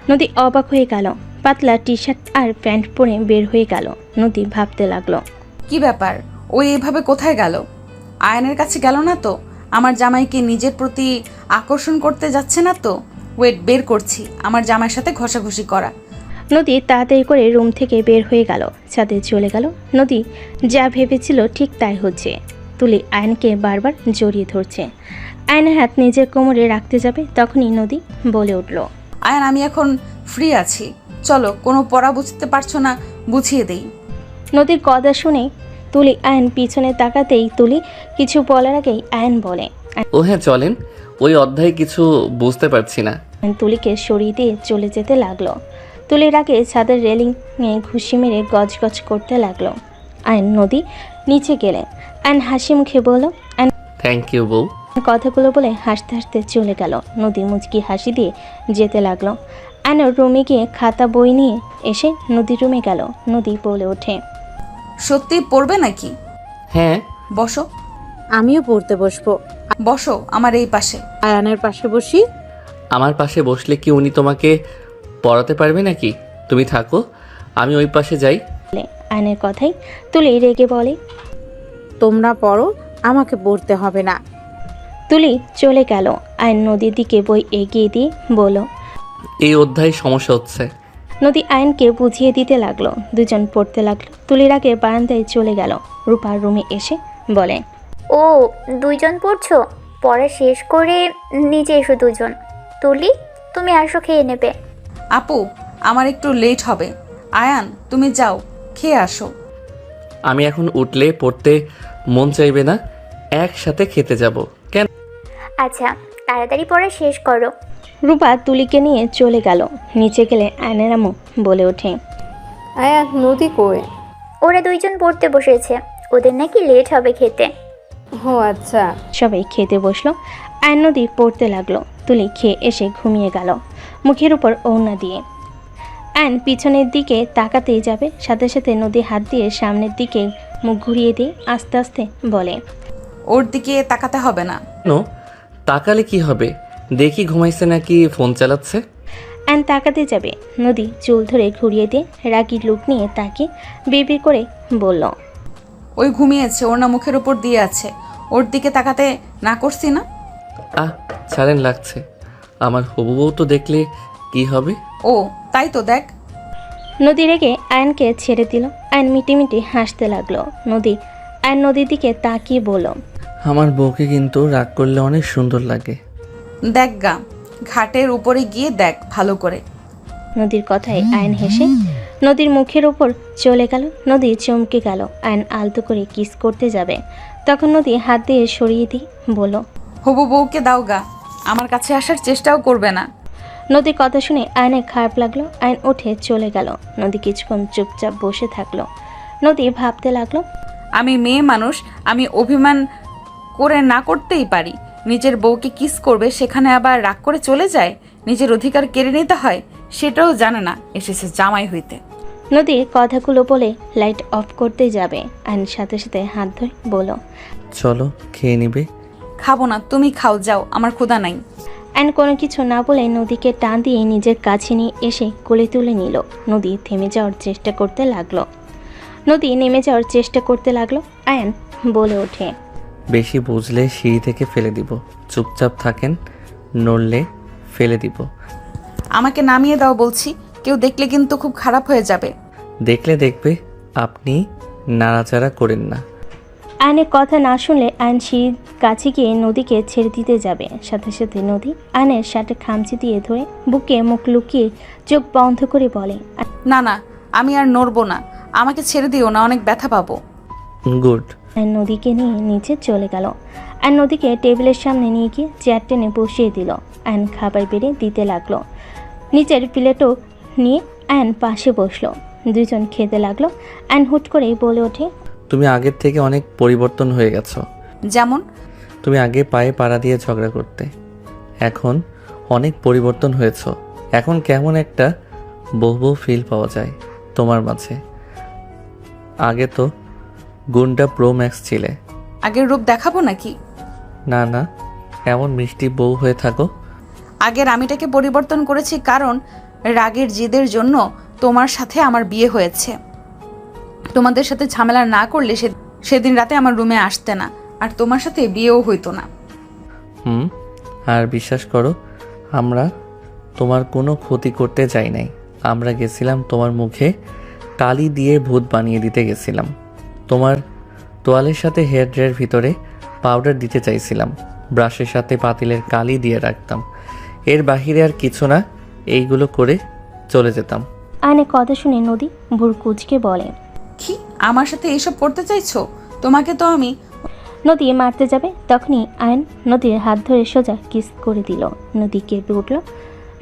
নদী অবাক হয়ে গেল। পাতলা টি শার্ট আর প্যান্ট পরে বের হয়ে গেল। নদী ভাবতে লাগলো, কি ব্যাপার, ওই এভাবে কোথায় গেল? আয়নের কাছে গেল না তো? আমার জামাইকে নিজের প্রতি আকর্ষণ করতে যাচ্ছে না তো? ওয়েট, বের করছি। আমার জামাইয়ের সাথে ঘষাঘষি করা। নদী তাড়াতাড়ি করে রুম থেকে বের হয়ে গেল। ছাদে চলে গেল। নদী যা ভেবেছিল ঠিক তাই হচ্ছে। তুলি আয়নকে বারবার জড়িয়ে ধরছে। আয়নের হাত নিজের কোমরে রাখতে যাবে, তখনই নদী বলে উঠল, আয়ন, আমি এখন ফ্রি আছি, চলো। কোনো পড়া বুঝতে পারছো না, বুঝিয়ে দেই। নদীর কথা শুনে তুলি আয়ন পিছনে তাকাতেই তুলি কিছু বলার আগেই আয়ন বলে, ও হ্যাঁ, চলেন। ওই অধ্যায় কিছু বুঝতে পারছি না। আয়ন তুলিকে সরিয়ে দিয়ে চলে যেতে লাগলো। তুলির আগে ছাদের রেলিংয়ে ঘুষি মেরে গজগজ করতে লাগলো। আয়ন নদী নিচে গেলে আয়ন হাসি মুখে বলল, আয়ন থ্যাংক ইউ বউ। কথাগুলো বলে হাসতে হাসতে চলে গেল। নদী মুচকি হাসি দিয়ে যেতে লাগলো। আয়ন রুমে গিয়ে খাতা বই নিয়ে এসে নদীর রুমে গেল। নদী বলে ওঠে, সত্যি পড়বে নাকি? হ্যাঁ। বসো। আমিও পড়তে বসবো। বসো আমার এই পাশে। আয়ানের পাশে বসি। আমার পাশে বসলে কি উনি তোমাকে পড়াতে পারবে নাকি? তুমি থাকো, আমি ওই পাশে যাই। আয়নের কথাই তুলি রেগে বলে। তোমরা পড়ো, আমাকে পড়তে হবে না। তুলি চলে গেল। আয়ন নদীর দিকে বই এগিয়ে দিয়ে বলল। এই অধ্যায় সমস্যা হচ্ছে। নদী আয়নকে বুঝিয়ে দিতে লাগলো। দুজন পড়তে লাগলো। তুলির আগে বারান্দায় চলে গেল। রূপার রুমে এসে বলে। ও, দুইজন পড়ছো? পড়া শেষ করে নিচে এসো দুজন। তুলি, তুমি আসো, খেয়ে নেবে। আপু, আমার একটু লেট হবে। আয়ান, তুমি যাও, খেয়ে আসো। আমি এখন উঠলে পড়তে মন চাইবে না, একসাথে খেতে যাব। কেন? আচ্ছা, তাড়াতাড়ি পড়া শেষ করো। রূপা তুলিকে নিয়ে চলে গেল। নিচে গেলে আয়নের আম্মু বলে ওঠে। আয়ান নদী কই? ওরা দুইজন পড়তে বসেছে, ওদের নাকি লেট হবে খেতে। ও আচ্ছা। সবাই খেতে বসলো। আয়ন নদী পড়তে লাগলো। তুলি খেয়ে এসে ঘুমিয়ে গেল মুখের উপর ওড়না দিয়ে। আয়ন পিছনের দিকে তাকাতেই যাবে, সাথে সাথে নদী হাত দিয়ে সামনের দিকে মুখ ঘুরিয়ে দিয়ে আস্তে আস্তে বলে। ওর দিকে তাকাতে হবে না। কেন? তাকালে কি হবে? দেখি ঘুমাইছে নাকি ফোন চালাচ্ছে। আয়ন তাকাতে যাবে, নদী চুল ধরে ঘুরিয়ে দিয়ে রাগি লুক নিয়ে তাকে বিড়বিড় করে বলল। ওই ঘুমিয়েছে, ওর না মুখের উপর দিয়ে আছে, ওর দিকে তাকাতে না করছি না? ছাড়েন, লাগছে। আমার হবু বউ তো দেখলে কি হবে? ও তাই তো, দেখ। নদী রেগে আয়নকে ছেড়ে দিল। আয়ন মিটিমিটি হাসতে লাগলো। আয়ন নদীর দিকে তাকিয়ে বলল। আমার বউকে কিন্তু রাগ করলে অনেক সুন্দর লাগে। দেখ গা, ঘাটের উপরে গিয়ে দেখ ভালো করে। নদীর কথায় আয়ন হেসে নদীর মুখের উপর চলে গেল। নদী চমকে গেল। আয়ন আলতো করে কিস করতে যাবে, তখন নদী হাত দিয়ে সরিয়ে দিয়ে বলল। হবু বউকে দাও গা, আমার কাছে আসার চেষ্টাও করবে না। নদীর কথা শুনে আয়নের খারাপ লাগলো। আয়ন উঠে চলে গেল। নদী কিছুক্ষণ চুপচাপ বসে থাকলো। নদী ভাবতে লাগলো। আমি মেয়ে মানুষ, আমি অভিমান করে না করতেই পারি। নিজের বউকে কিস করবে, সেখানে আবার রাগ করে চলে যায়, নিজের অধিকার কেড়ে নিতে হয়, সেটাও জানে না, এসেছে জামাই হইতে। নদীর কথাগুলো বলে লাইট অফ করতে যাবে। আয়ন সাথে সাথে হাত ধরে বলল। চলো, খেয়ে নিবে। খাবো না, তুমি খাও, যাও, আমার ক্ষুধা নাই। আয়ন কোনো কিছু না বলে নদীকে টান দিয়ে নিজের কাছে নিয়ে এসে কোলে তুলে নিল। নদী থেমে যাওয়ার চেষ্টা করতে লাগলো। নেমে যাওয়ার চেষ্টা করতে লাগলো। আয়ন বলে ওঠে। বেশি বুঝলে সিঁড়ি থেকে ফেলে দিব। চুপচাপ থাকেন, নড়লে ফেলে দিব। আমাকে নামিয়ে দাও বলছি, কেউ দেখলে কিন্তু খুব খারাপ হয়ে যাবে। দেখলে দেখবে, আপনি নাড়াচাড়া করেন না। আয়নের কথা না শুনলে আয়ন সিঁড়ির কাছে গিয়ে নদীকে ছেড়ে দিতে যাবে। সাথে সাথে নদী আয়নের শার্টে খামচি দিয়ে ধরে বুকে মুখ লুকিয়ে চোখ বন্ধ করে বলে। না না, আমি আর নড়বো না, আমাকে ছেড়ে দিও না, অনেক ব্যথা পাবো। গুড। আয়ন নদীকে নিয়ে নিচে চলে গেল। আয়ন নদীকে টেবিলের সামনে নিয়ে গিয়ে চেয়ার টেনে বসিয়ে দিল। আয়ন খাবার বেড়ে দিতে লাগলো। নিচের প্লেটও নিয়ে আয়ন পাশে বসলো। দুজন খেতে লাগলো। আয়ন হুট করেই বলে ওঠে। তুমি আগের থেকে অনেক পরিবর্তন হয়ে গেছো। যেমন? তুমি আগে পায়ে পাড়া দিয়ে ঝগড়া করতে, এখন অনেক পরিবর্তন হয়েছ। এখন কেমন একটা বউ ফিল পাওয়া যায় তোমার মাঝে। আগে তো গুন্ডা প্রো ম্যাক্স ছিলে। আগের রূপ দেখাবো নাকি? না না, এমন মিষ্টি বউ হয়ে থাকো। আগের আমিটাকে পরিবর্তন করেছি, কারণ রাগের জেদের জন্য তোমার সাথে আমার বিয়ে হয়েছে। তোমাদের সাথে ঝামেলা না করলে সেদিন রাতে আমার রুমে আসতে না, আর তোমার সাথে বিয়েও হইতো না। আর বিশ্বাস করো, আমরা তোমার কোনো ক্ষতি করতে যাই নাই। আমরা গেছিলাম তোমার মুখে কালি দিয়ে ভূত বানিয়ে দিতে গেছিলাম। তোমার তোয়ালের সাথে হেয়ার ড্রায়ের ভিতরে পাউডার দিতে চাইছিলাম। ব্রাশের সাথে পাতিলের কালি দিয়ে রাখতাম। এর বাহিরে আর কিছু না, এইগুলো করে চলে যেতাম। আয়নের কথা শুনে নদী ভুর কুচকে বলে। কি, আমার সাথে এইসব করতে চাইছো? তোমাকে তো আমি। নদী মারতে যাবে, তখনই আয়ন নদীর হাত ধরে সোজা কিস করে দিল। নদী কেঁপে উঠল।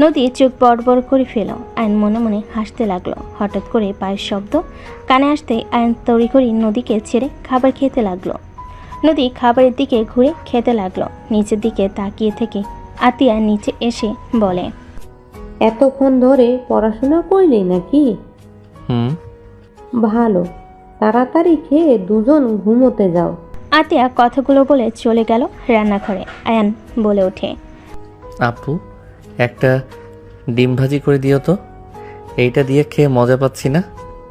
নদী চোখ বড় বড় করে ফেল। আয়ন মনে মনে হাসতে লাগলো। হঠাৎ করে পায়ের শব্দ কানে আসতে আয়ন তড়িঘড়ি নদীকে ছেড়ে খাবার খেতে লাগলো। নদী খাবারের দিকে ঘুরে খেতে লাগলো। নিচের দিকে তাকিয়ে থেকে আতিয়া নিচে এসে বলে। এতক্ষণ ধরে পড়াশোনা করলি নাকি? ভালো, তাড়াতাড়ি খেয়ে দুজন ঘুমোতে যাও। আতিয়া কথাগুলো বলে চলে গেল রান্নাঘরে। আয়ান বলে ওঠে। আপু, একটা ডিম ভাজি করে দিও তো। এইটা দিয়ে খেয়ে মজা পাচ্ছি না।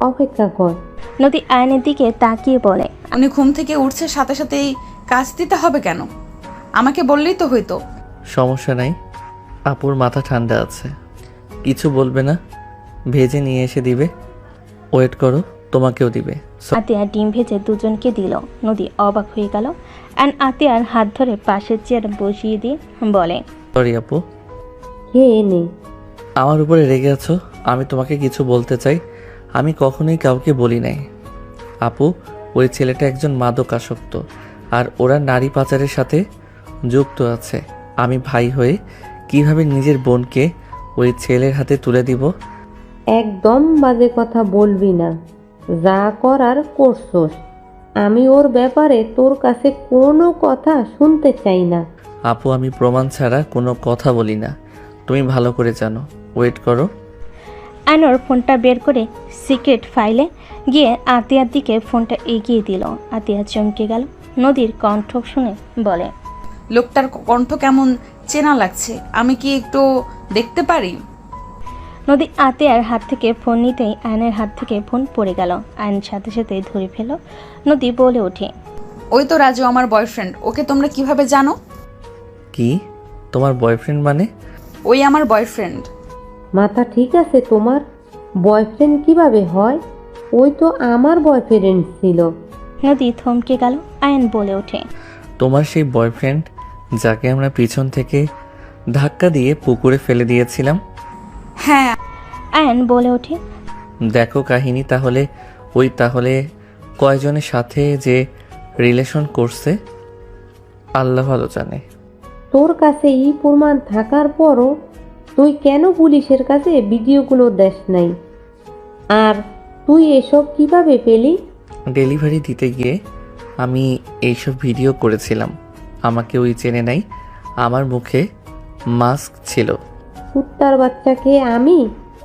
অপেক্ষা কর। নদী আয়নের দিকে তাকিয়ে বলে। উনি ঘুম থেকে উঠছে সাথে সাথেই কাজ দিতে হবে কেন? আমাকে বললেই তো হইতো। সমস্যা নাই, আপুর মাথা ঠান্ডা আছে, কিছু বলবে না। ভেজে নিয়ে এসে দিবে, ওয়েট করো, তোমাকেও দিবে। আতিয়া ডিম ভেজে দুজনকে দিল। নদী অবাক হয়ে গেল অ্যান্ড আতিয়ার হাত ধরে পাশের চেয়ার বসিয়ে দিয়ে বলে, সরি আপু, খেয়ে নে। আমার উপরে রেগে আছো? আমি তোমাকে কিছু বলতে চাই, আমি কখনোই কাউকে বলি নাই। আপু, ওই ছেলেটা একজন মাদক আসক্ত, আর ওরা নারী পাচারের সাথে যুক্ত আছে। আমি ভাই হয়ে কিভাবে নিজের বোনকে ওই ছেলের হাতে তুলে দিব? একদম বাজে কথা বলবি না, যা করার করছোস। আমি ওর ব্যাপারে তোর কাছে কোনো কথা শুনতে চাই না। আপু, আমি প্রমাণ ছাড়া কোনো কথা বলি না, তুমি ভালো করে জানো। ওয়েট করো। অ্যানোর ফোনটা বের করে সিক্রেট ফাইলে গিয়ে আতিয়ার দিকে ফোনটা এগিয়ে দিল। আতিয়া চমকে গেল। নদীর কণ্ঠ শুনে বলে, লোকটার কণ্ঠ কেমন চেনা লাগছে, আমি কি একটু দেখতে পারি? নদী আতিয়ার হাত থেকে ফোন নিতেই আয়নের হাত থেকে ফোন পড়ে গেল। আয়ন সাথে সাথে ধরে ফেল। নদী বলে ওঠে, ওই তো রাজু, আমার বয়ফ্রেন্ড। ওকে তোমরা কিভাবে জানো? কি, তোমার বয়ফ্রেন্ড মানে? ওই আমার বয়ফ্রেন্ড। মাথা ঠিক আছে তোমার? বয়ফ্রেন্ড কিভাবে হয়? ওই তো আমার বয়ফ্রেন্ড ছিল। নদী থমকে গেল। আয়ন বলে ওঠে, তোমার সেই বয়ফ্রেন্ড যাকে আমরা পিছন থেকে ধাক্কা দিয়ে পুকুরে ফেলে দিয়েছিলাম? হ্যাঁ। আয়ন বলে ওঠে, দেখো কাহিনী তাহলে। তাহলে কয়জনের সাথে যে রিলেশন করছে আল্লাহ ভালো জানে। তোর কাছে এই প্রমাণ থাকার পরও তুই কেন পুলিশের কাছে ভিডিওগুলো দেস নাই? আর তুই এসব কিভাবে পেলি? ডেলিভারি দিতে গিয়ে আমি এইসব ভিডিও করেছিলাম। আমাকে ওই চেনে নাই, আমার মুখে মাস্ক ছিল। কুত্তার বাচ্চাকে আমি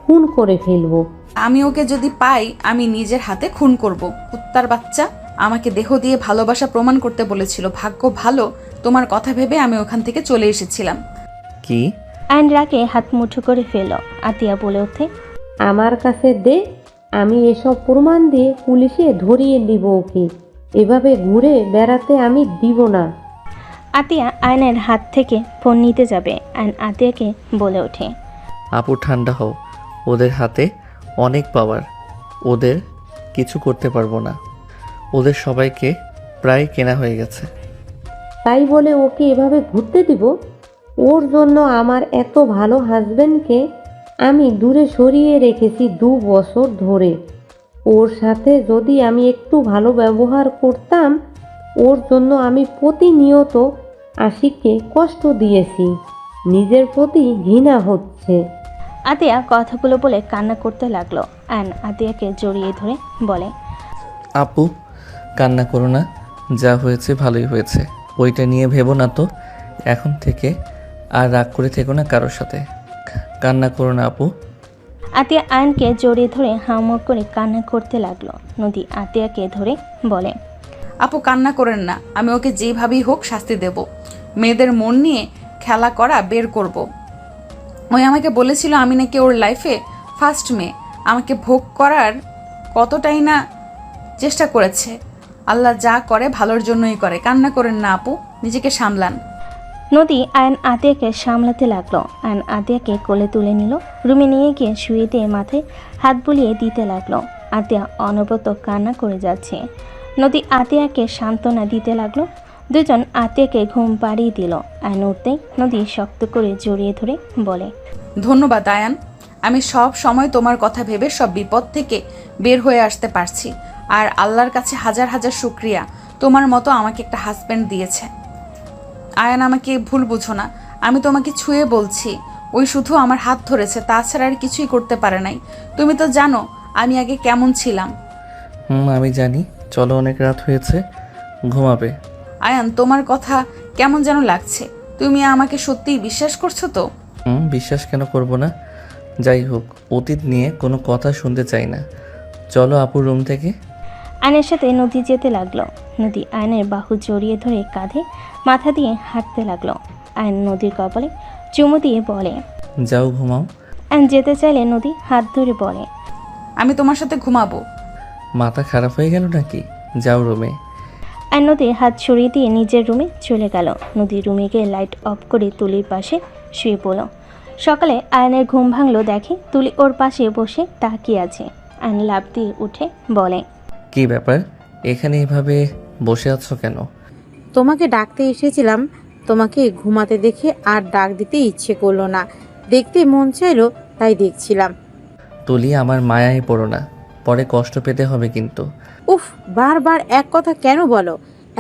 খুন করে ফেলবো। আমি ওকে যদি পাই আমি নিজের হাতে খুন করব। কুত্তার বাচ্চা আমাকে দেহ দিয়ে ভালোবাসা প্রমাণ করতে বলেছিল। ভাগ্য ভালো, তোমার কথা ভেবে আমি ওখান থেকে চলে এসেছিলাম। কি? আয়ন রাগে হাত মুঠো করে ফেল। আতিয়া বলে ওঠে, আমার কাছে দে, আমি এসব প্রমাণ দিয়ে পুলিশে ধরিয়ে দিব ওকে। এভাবে ঘুরে বেড়াতে আমি দিব না। আতিয়া আয়নের হাত থেকে ফোন নিতে যাবে। আয়ন আতিয়াকে বলে ওঠে, আপু ঠান্ডা হও, ওদের হাতে অনেক পাওয়ার, ওদের কিছু করতে পারবো না। ওদের সবাইকে প্রায় কেনা হয়ে গেছে। তাই বলে ওকে এভাবে ঘুরতে দিব? ওর জন্য আমার এত ভালো হাজবেন্ডকে আমি দূরে সরিয়ে রেখেছি 2 বছর ধরে। ওর সাথে যদি আমি একটু ভালো ব্যবহার করতাম, ওর জন্য আমি প্রতিনিয়ত আশিককে কষ্ট দিয়েছি। নিজের প্রতি ঘৃণা হচ্ছে। আতিয়া কথাগুলো বলে কান্না করতে লাগলো। আয়ন আতিয়াকে জড়িয়ে ধরে বলে, আপু কান্না করো না, যা হয়েছে ভালোই হয়েছে। ওইটা নিয়ে ভেবো না তো। এখন থেকে আর রাগ করে থেকো না কারোর সাথে। কান্না করো না আপু। আতিয়া আয়নকে জড়িয়ে ধরে হাউমাউ করে কান্না করতে লাগলো। নদী আতিয়াকে ধরে বলে, আপু কান্না করেন না, আমি ওকে যেভাবেই হোক শাস্তি দেব। মেয়েদের মন নিয়ে খেলা করা বের করব। ওই আমাকে বলেছিল আমি নাকি ওর লাইফে ফার্স্ট মেয়ে। আমাকে ভোগ করার কতটাই না চেষ্টা করেছে। আল্লাহ যা করে ভালোর জন্যই করে। কান্না করেন না আপু, নিজেকে সামলান। নদী আয়ন আতিয়াকে সামলাতে লাগলো। আয়ন আতিয়াকে কোলে তুলে নিল। রুমে নিয়ে গিয়ে শুয়ে দিয়ে মাথায় হাত বুলিয়ে দিতে লাগলো। আতিয়া অনবরত কান্না করে যাচ্ছে। নদী আতিয়াকে সান্ত্বনা দিতে লাগলো। দুজন আতিয়াকে ঘুম পাড়িয়ে দিল। আয়ন উঠতেই নদী শক্ত করে জড়িয়ে ধরে বলে, ধন্যবাদ আয়ান, আমি সব সময় তোমার কথা ভেবে সব বিপদ থেকে বের হয়ে আসতে পারছি। আর আল্লাহর কাছে হাজার হাজার শুক্রিয়া, তোমার মতো আমাকে একটা হাজব্যান্ড দিয়েছে। আয়ান, আমাকে ভুল বুঝো না, আমি তোমাকে ছুঁয়ে বলছি। ওই শুধু আমার হাত ধরেছে, তাছাড়া আর কিছুই করতে পারে নাই। তুমি তো জানো আমি আগে কেমন ছিলাম। আমি জানি। চলো, অনেক রাত হয়েছে, ঘুমাবে। আয়ান, তোমার কথা কেমন যেন লাগছে। তুমি আমাকে সত্যিই বিশ্বাস করছো তো? বিশ্বাস কেন করব না? যাই হোক, অতীত নিয়ে কোনো কথা শুনতে চাই না। চলো আপুর রুম থেকে। আয়নের সাথে নদী যেতে লাগলো। নদী আয়নের বাহু জড়িয়ে ধরে কাঁধে মাথা দিয়ে হাঁটতে লাগলো। আয়ন নদীর কপালে চুমু দিয়ে বলে, যাও ঘুমাও। আয়ন যেতে চাইলে নদী হাত ধরে বলে, আমি তোমার সাথে ঘুমাবো। মাথা খারাপ হয়ে গেল নাকি? যাও রুমে। আয়ন নদীর হাত সরিয়ে দিয়ে নিজের রুমে চলে গেল। নদীর রুমে গিয়ে লাইট অফ করে তুলির পাশে শুয়ে পড়ল। সকালে আয়নের ঘুম ভাঙলো, দেখে তুলি ওর পাশে বসে তাকিয়ে আছে। আয়ন লাফ দিয়ে উঠে বলে, কি ব্যাপার, এখানে এভাবে বসে আছো কেন? তোমাকে ডাকতে এসেছিলাম, তোমাকে ঘুমাতে দেখে আর ডাক দিতে ইচ্ছে করলো না, দেখতে মন চাইলো তাই দেখছিলাম। তুলি, আমার মায়ায় পড়ো না, পরে কষ্ট পেতে হবে কিন্তু। উফ, বারবার এক কথা কেন বলো?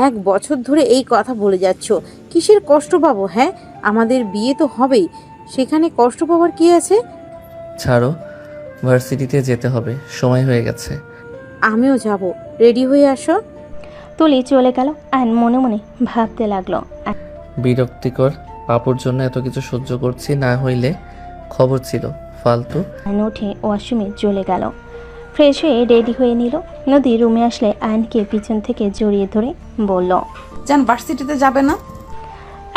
1 বছর ধরে এই কথা বলে যাচ্ছ, কিসের কষ্ট পাবো? হ্যাঁ, আমাদের বিয়ে তো হবেই, সেখানে কষ্ট পাওয়ার কি আছে? ছাড়ো, ভার্সিটিতে যেতে হবে, সময় হয়ে গেছে। আমিও যাব, রেডি হয়ে আসো। তুলি চলে গেল। আয়ন মনে মনে ভাবতে লাগলো, বিরক্তিকর, আপুর জন্য এত কিছু সহ্য করছি, না হইলে খবর ছিল ফালতু। আয়ন উঠে ওয়াশরুমে চলে গেল। ফ্রেশ হয়ে রেডি হয়ে নিল। নদী রুমে আসলে আয়নকে পিছন থেকে জড়িয়ে ধরে বলল, জান ভার্সিটিতে যাবে না?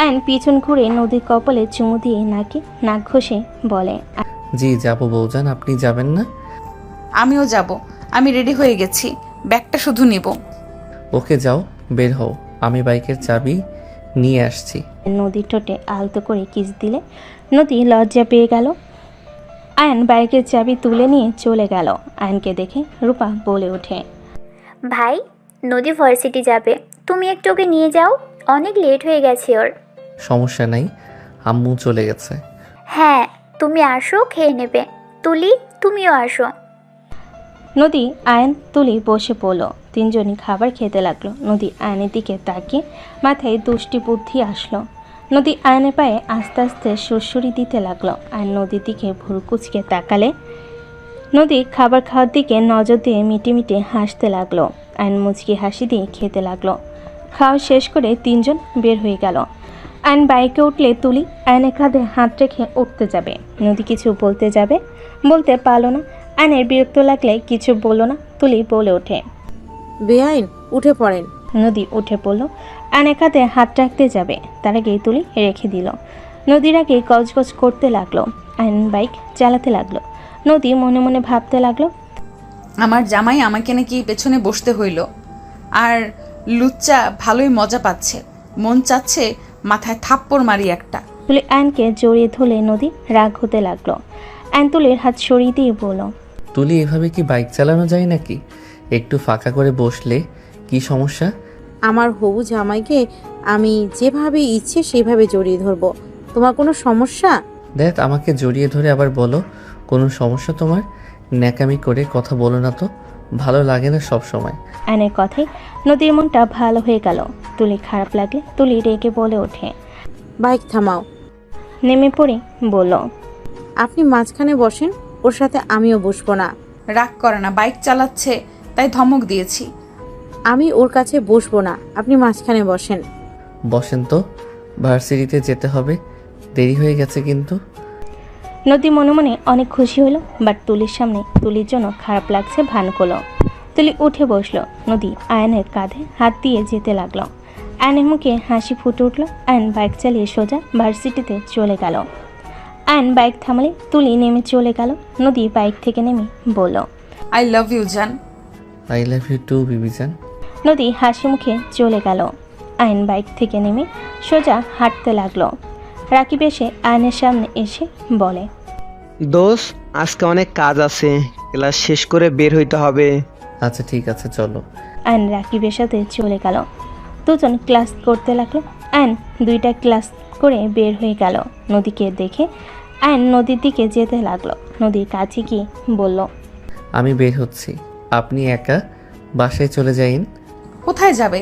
আয়ন পিছন ঘুরে নদীর কপালে চুমু দিয়ে নাক ঘষে বলে, জি যাবো বউজান, আপনি যাবেন না? আমিও যাব, আমি রেডি হয়ে গেছি, ব্যাগটা শুধু নিব। ওকে যাও, বের হও, আমি বাইকের চাবি নিয়ে আসছি। নদীর ঠোঁটে আলতো করে কিস দিলে নদী লজ্জা পেয়ে গেল। আয়ন বাইকের চাবি তুলে নিয়ে চলে গেল। আয়নকে দেখে রূপা বলে ওঠে, ভাই, নদী ভার্সিটি যাবে, তুমি একটু ওকে নিয়ে যাও, অনেক লেট হয়ে গেছে ওর। সমস্যা নাই, আম্মু চলে গেছে। হ্যাঁ, তুমি আসো, খেয়ে নেবে। তুলি, তুমিও আসো। নদী, আয়ন, তুলি বসে পড়ল। তিনজনই খাবার খেতে লাগলো। নদী আয়নের দিকে তাকিয়ে মাথায় দুষ্টি বুদ্ধি আসলো। নদী আয়নের পায়ে আস্তে আস্তে সুরসুরি দিতে লাগলো। আয়ন নদীর দিকে ভুরু কুচকে তাকালে নদী খাবার খাওয়ার দিকে নজর দিয়ে মিটে মিটে হাসতে লাগলো। আয়ন মুচকি হাসি দিয়ে খেতে লাগলো। খাওয়া শেষ করে তিনজন বের হয়ে গেল। আয়ন বাইকে উঠলে তুলি আয়নের কাঁধে হাত রেখে উঠতে যাবে। নদী কিছু বলতে যাবে, বলতে পারলো না। আয়নের বিরক্ত লাগলে কিছু বলল না। তুলি বলে ওঠে, বেআইন, উঠে পড়েন। নদী উঠে পড়ল। আয়নের কাঁধে হাত রাখতে যাবে, তার আগেই তুলি রেখে দিল। নদীর আগে গজগজ করতে লাগলো। আয়ন বাইক চালাতে লাগলো। নদী মনে মনে ভাবতে লাগলো, আমার জামাই আমাকে নাকি পেছনে বসতে হইল, আর লুচ্চা ভালোই মজা পাচ্ছে, মন চাচ্ছে মাথায় থাপ্পড় মারি একটা। তুলি আয়নকে জড়িয়ে ধরলে নদী রাগ হতে লাগলো। আয়ন তুলির হাত সরিয়ে দিয়ে বলল, তুলি, এভাবে কি বাইক চালানো যায় নাকি? একটু ফাঁকা করে বসলে কি সমস্যা? আমার হবু জামাইকে আমি যেভাবে ইচ্ছে সেভাবে জড়িয়ে ধরবো, তোমার কোনো সমস্যা? দেখ, আমাকে জড়িয়ে ধরে আবার বলো কোনো সমস্যা তোমার? ন্যাকামি করে কথা বলো না তো, ভালো লাগে না সব সময়। আয়নের কথায় নদীর মনটা ভালো হয়ে গেল। তুলি খারাপ লাগলে তুলি রেগে বলে ওঠে, বাইক থামাও। নেমে পড়ে বলল, আপনি মাঝখানে বসেন, ওর সাথে আমিও বসবো না। রাগ করে না, বাইক চালাচ্ছে তাই ধমক দিয়েছি। আমি ওর কাছে বসবো না, আপনি মাঝখানে বসেন। বসেন তো, ভার্সিটিতে যেতে হবে, দেরি হয়ে গেছে কিন্তু। নদী মনে মনে অনেক খুশি হলো, বাট তুলির সামনে তুলির জন্য খারাপ লাগছে ভান করলো। তুলি উঠে বসলো। নদী আয়নের কাঁধে হাত দিয়ে যেতে লাগলো। আয়নের মুখে হাসি ফুটে উঠলো। আয়ন বাইক চালিয়ে সোজা ভার্সিটিতে চলে গেল। আয়ন বাইক থামালে তুলি নেমে চলে গেল। নদী বাইক থেকে নেমে বলল, আই লাভ ইউ জান। আই লাভ ইউ টু বিবিজান। নদী হাসি মুখে চলে গেল। আয়ন বাইক থেকে নেমে সোজা হাঁটতে লাগলো। রাকিব এসে আয়নের সামনে এসে বলে, দোষ, আজকে অনেক কাজ আছে, ক্লাস শেষ করে বের হইতে হবে। আচ্ছা ঠিক আছে, চলো। আয়ন রাকিবের সাথে চলে গেল। দুজন ক্লাস করতে লাগলো। আয়ন 2টা ক্লাস করে বের হয়ে গেল। নদীকে দেখে আয়ন নদীর দিকে যেতে লাগলো। নদীর কাছে গিয়ে বলল, আমি বের হচ্ছি, আপনি একা বাসায় চলে যাইন। কোথায় যাবে?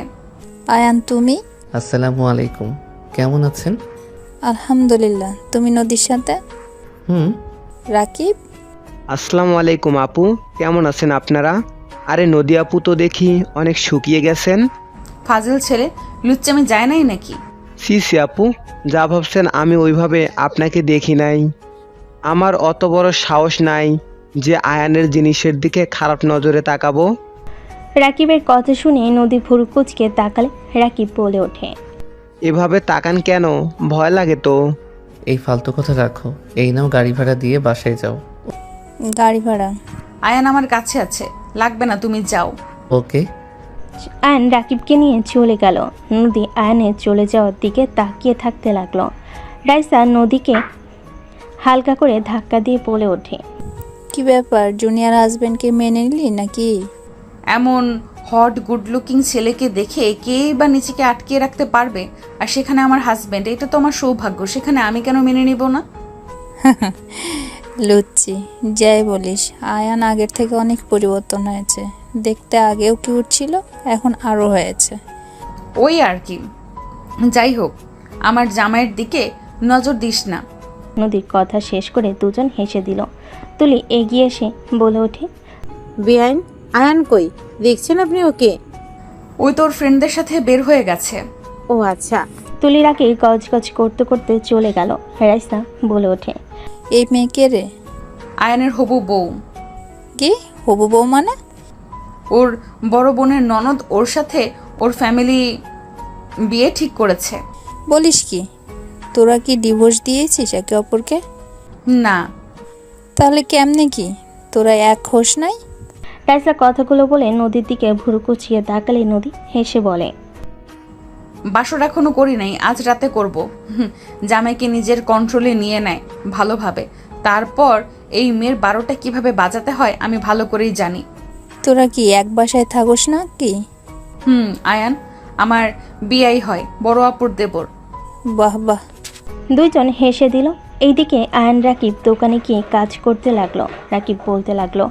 আয়ান, তুমি? আসসালামু আলাইকুম, কেমন আছেন? আলহামদুলিল্লাহ। তুমি নদীর সাথে? হুম। রাকিব? আসসালামু আলাইকুম আপু, কেমন আছেন আপনারা? আরে নদী আপু তো দেখি অনেক শুকিয়ে গেছেন। ফাজিল ছেলে, লুচ্চামে যায় নাই নাকি? সি সি আপু, যা ভাবছেন আমি ওইভাবে আপনাকে দেখি নাই। আমার অত বড় সাহস নাই যে আয়ানের জিনিসের দিকে খারাপ নজরে তাকাবো। রাকিবের কথা শুনে নদী ভুরু কুচকে তাকালে রাকিব বলে ওঠে, এভাবে তাকান কেন? ভয় লাগে তো। এই ফালতু কথা রাখো, এই নাও গাড়ি ভাড়া দিয়ে বাসায় যাও। গাড়ি ভাড়া? আয়ান আমার কাছে আছে, লাগবে না, তুমি যাও। ওকে। আয়ন রাকিবকে নিয়ে চলে গেল। নদী আয়নের চলে যাওয়ার দিকে তাকিয়ে থাকতে লাগলো। রাইসা নদীকে হালকা করে ধাক্কা দিয়ে বলে ওঠে, কি ব্যাপার, জুনিয়র হাজবেন্ডকে মেনে নিলি নাকি? এমন হট গুড লুকিং ছেলেকে দেখে কেই বা নিজেকে আটকে রাখতে পারবে? আর সেখানে আমার হাজবেন্ড, এটা তো আমার সৌভাগ্য, সেখানে আমি কেন মেনে নিব না? লুচ্ছি, যাই বলিস, আয়ান আগের থেকে অনেক পরিবর্তন হয়েছে। দেখতে আগেও কিউট ছিল, এখন আরও হয়েছে। ওই আর কি। যাই হোক, আমার জামাইয়ের দিকে নজর দিস না। নদীর কথা শেষ করে দুজন হেসে দিল। তুলি এগিয়ে এসে বলে ওঠে, বেআইন, আয়ান কই? দেখছেন আপনি ওকে? ওই তোর ফ্রেন্ডদের সাথে বের হয়ে গেছে। ও আচ্ছা। তুলির আগে গজগজ করতে করতে চলে গেল। রাইসা বলে ওঠে, এই মেয়ে কে রে? আয়ানের হবু বউ। কি হবু বউ মানে? ওর বড় বোনের ননদ, ওর সাথে ওর ফ্যামিলি বিয়ে ঠিক করেছে। বলিস কি, তোরা কি ডিভোর্স দিয়েছিস একে অপরকে? না। তাহলে কেমনে কি, তোরা এক হোস নাই? রাইসা কথাগুলো বলে নদীর দিকে ভুরু কুচিয়ে তাকালে নদী হেসে বলে, বাসর এখনো করি নাই, আজ রাতে করব। জামাইকে নিজের কন্ট্রোলে নিয়ে নেয় ভালোভাবে, তারপর এই মেয়ের 12টা কিভাবে বাজাতে হয় আমি ভালো করেই জানি। তোরা কি এক বাসায় থাকোস না কি? আয়ান আমার বিয়াই হয়, বড় আপুর দেবর। বাহ বাহ। দুইজন হেসে দিল। এইদিকে আয়ন রাকিব দোকানে গিয়ে কাজ করতে লাগলো। রাকিব বলতে লাগলো,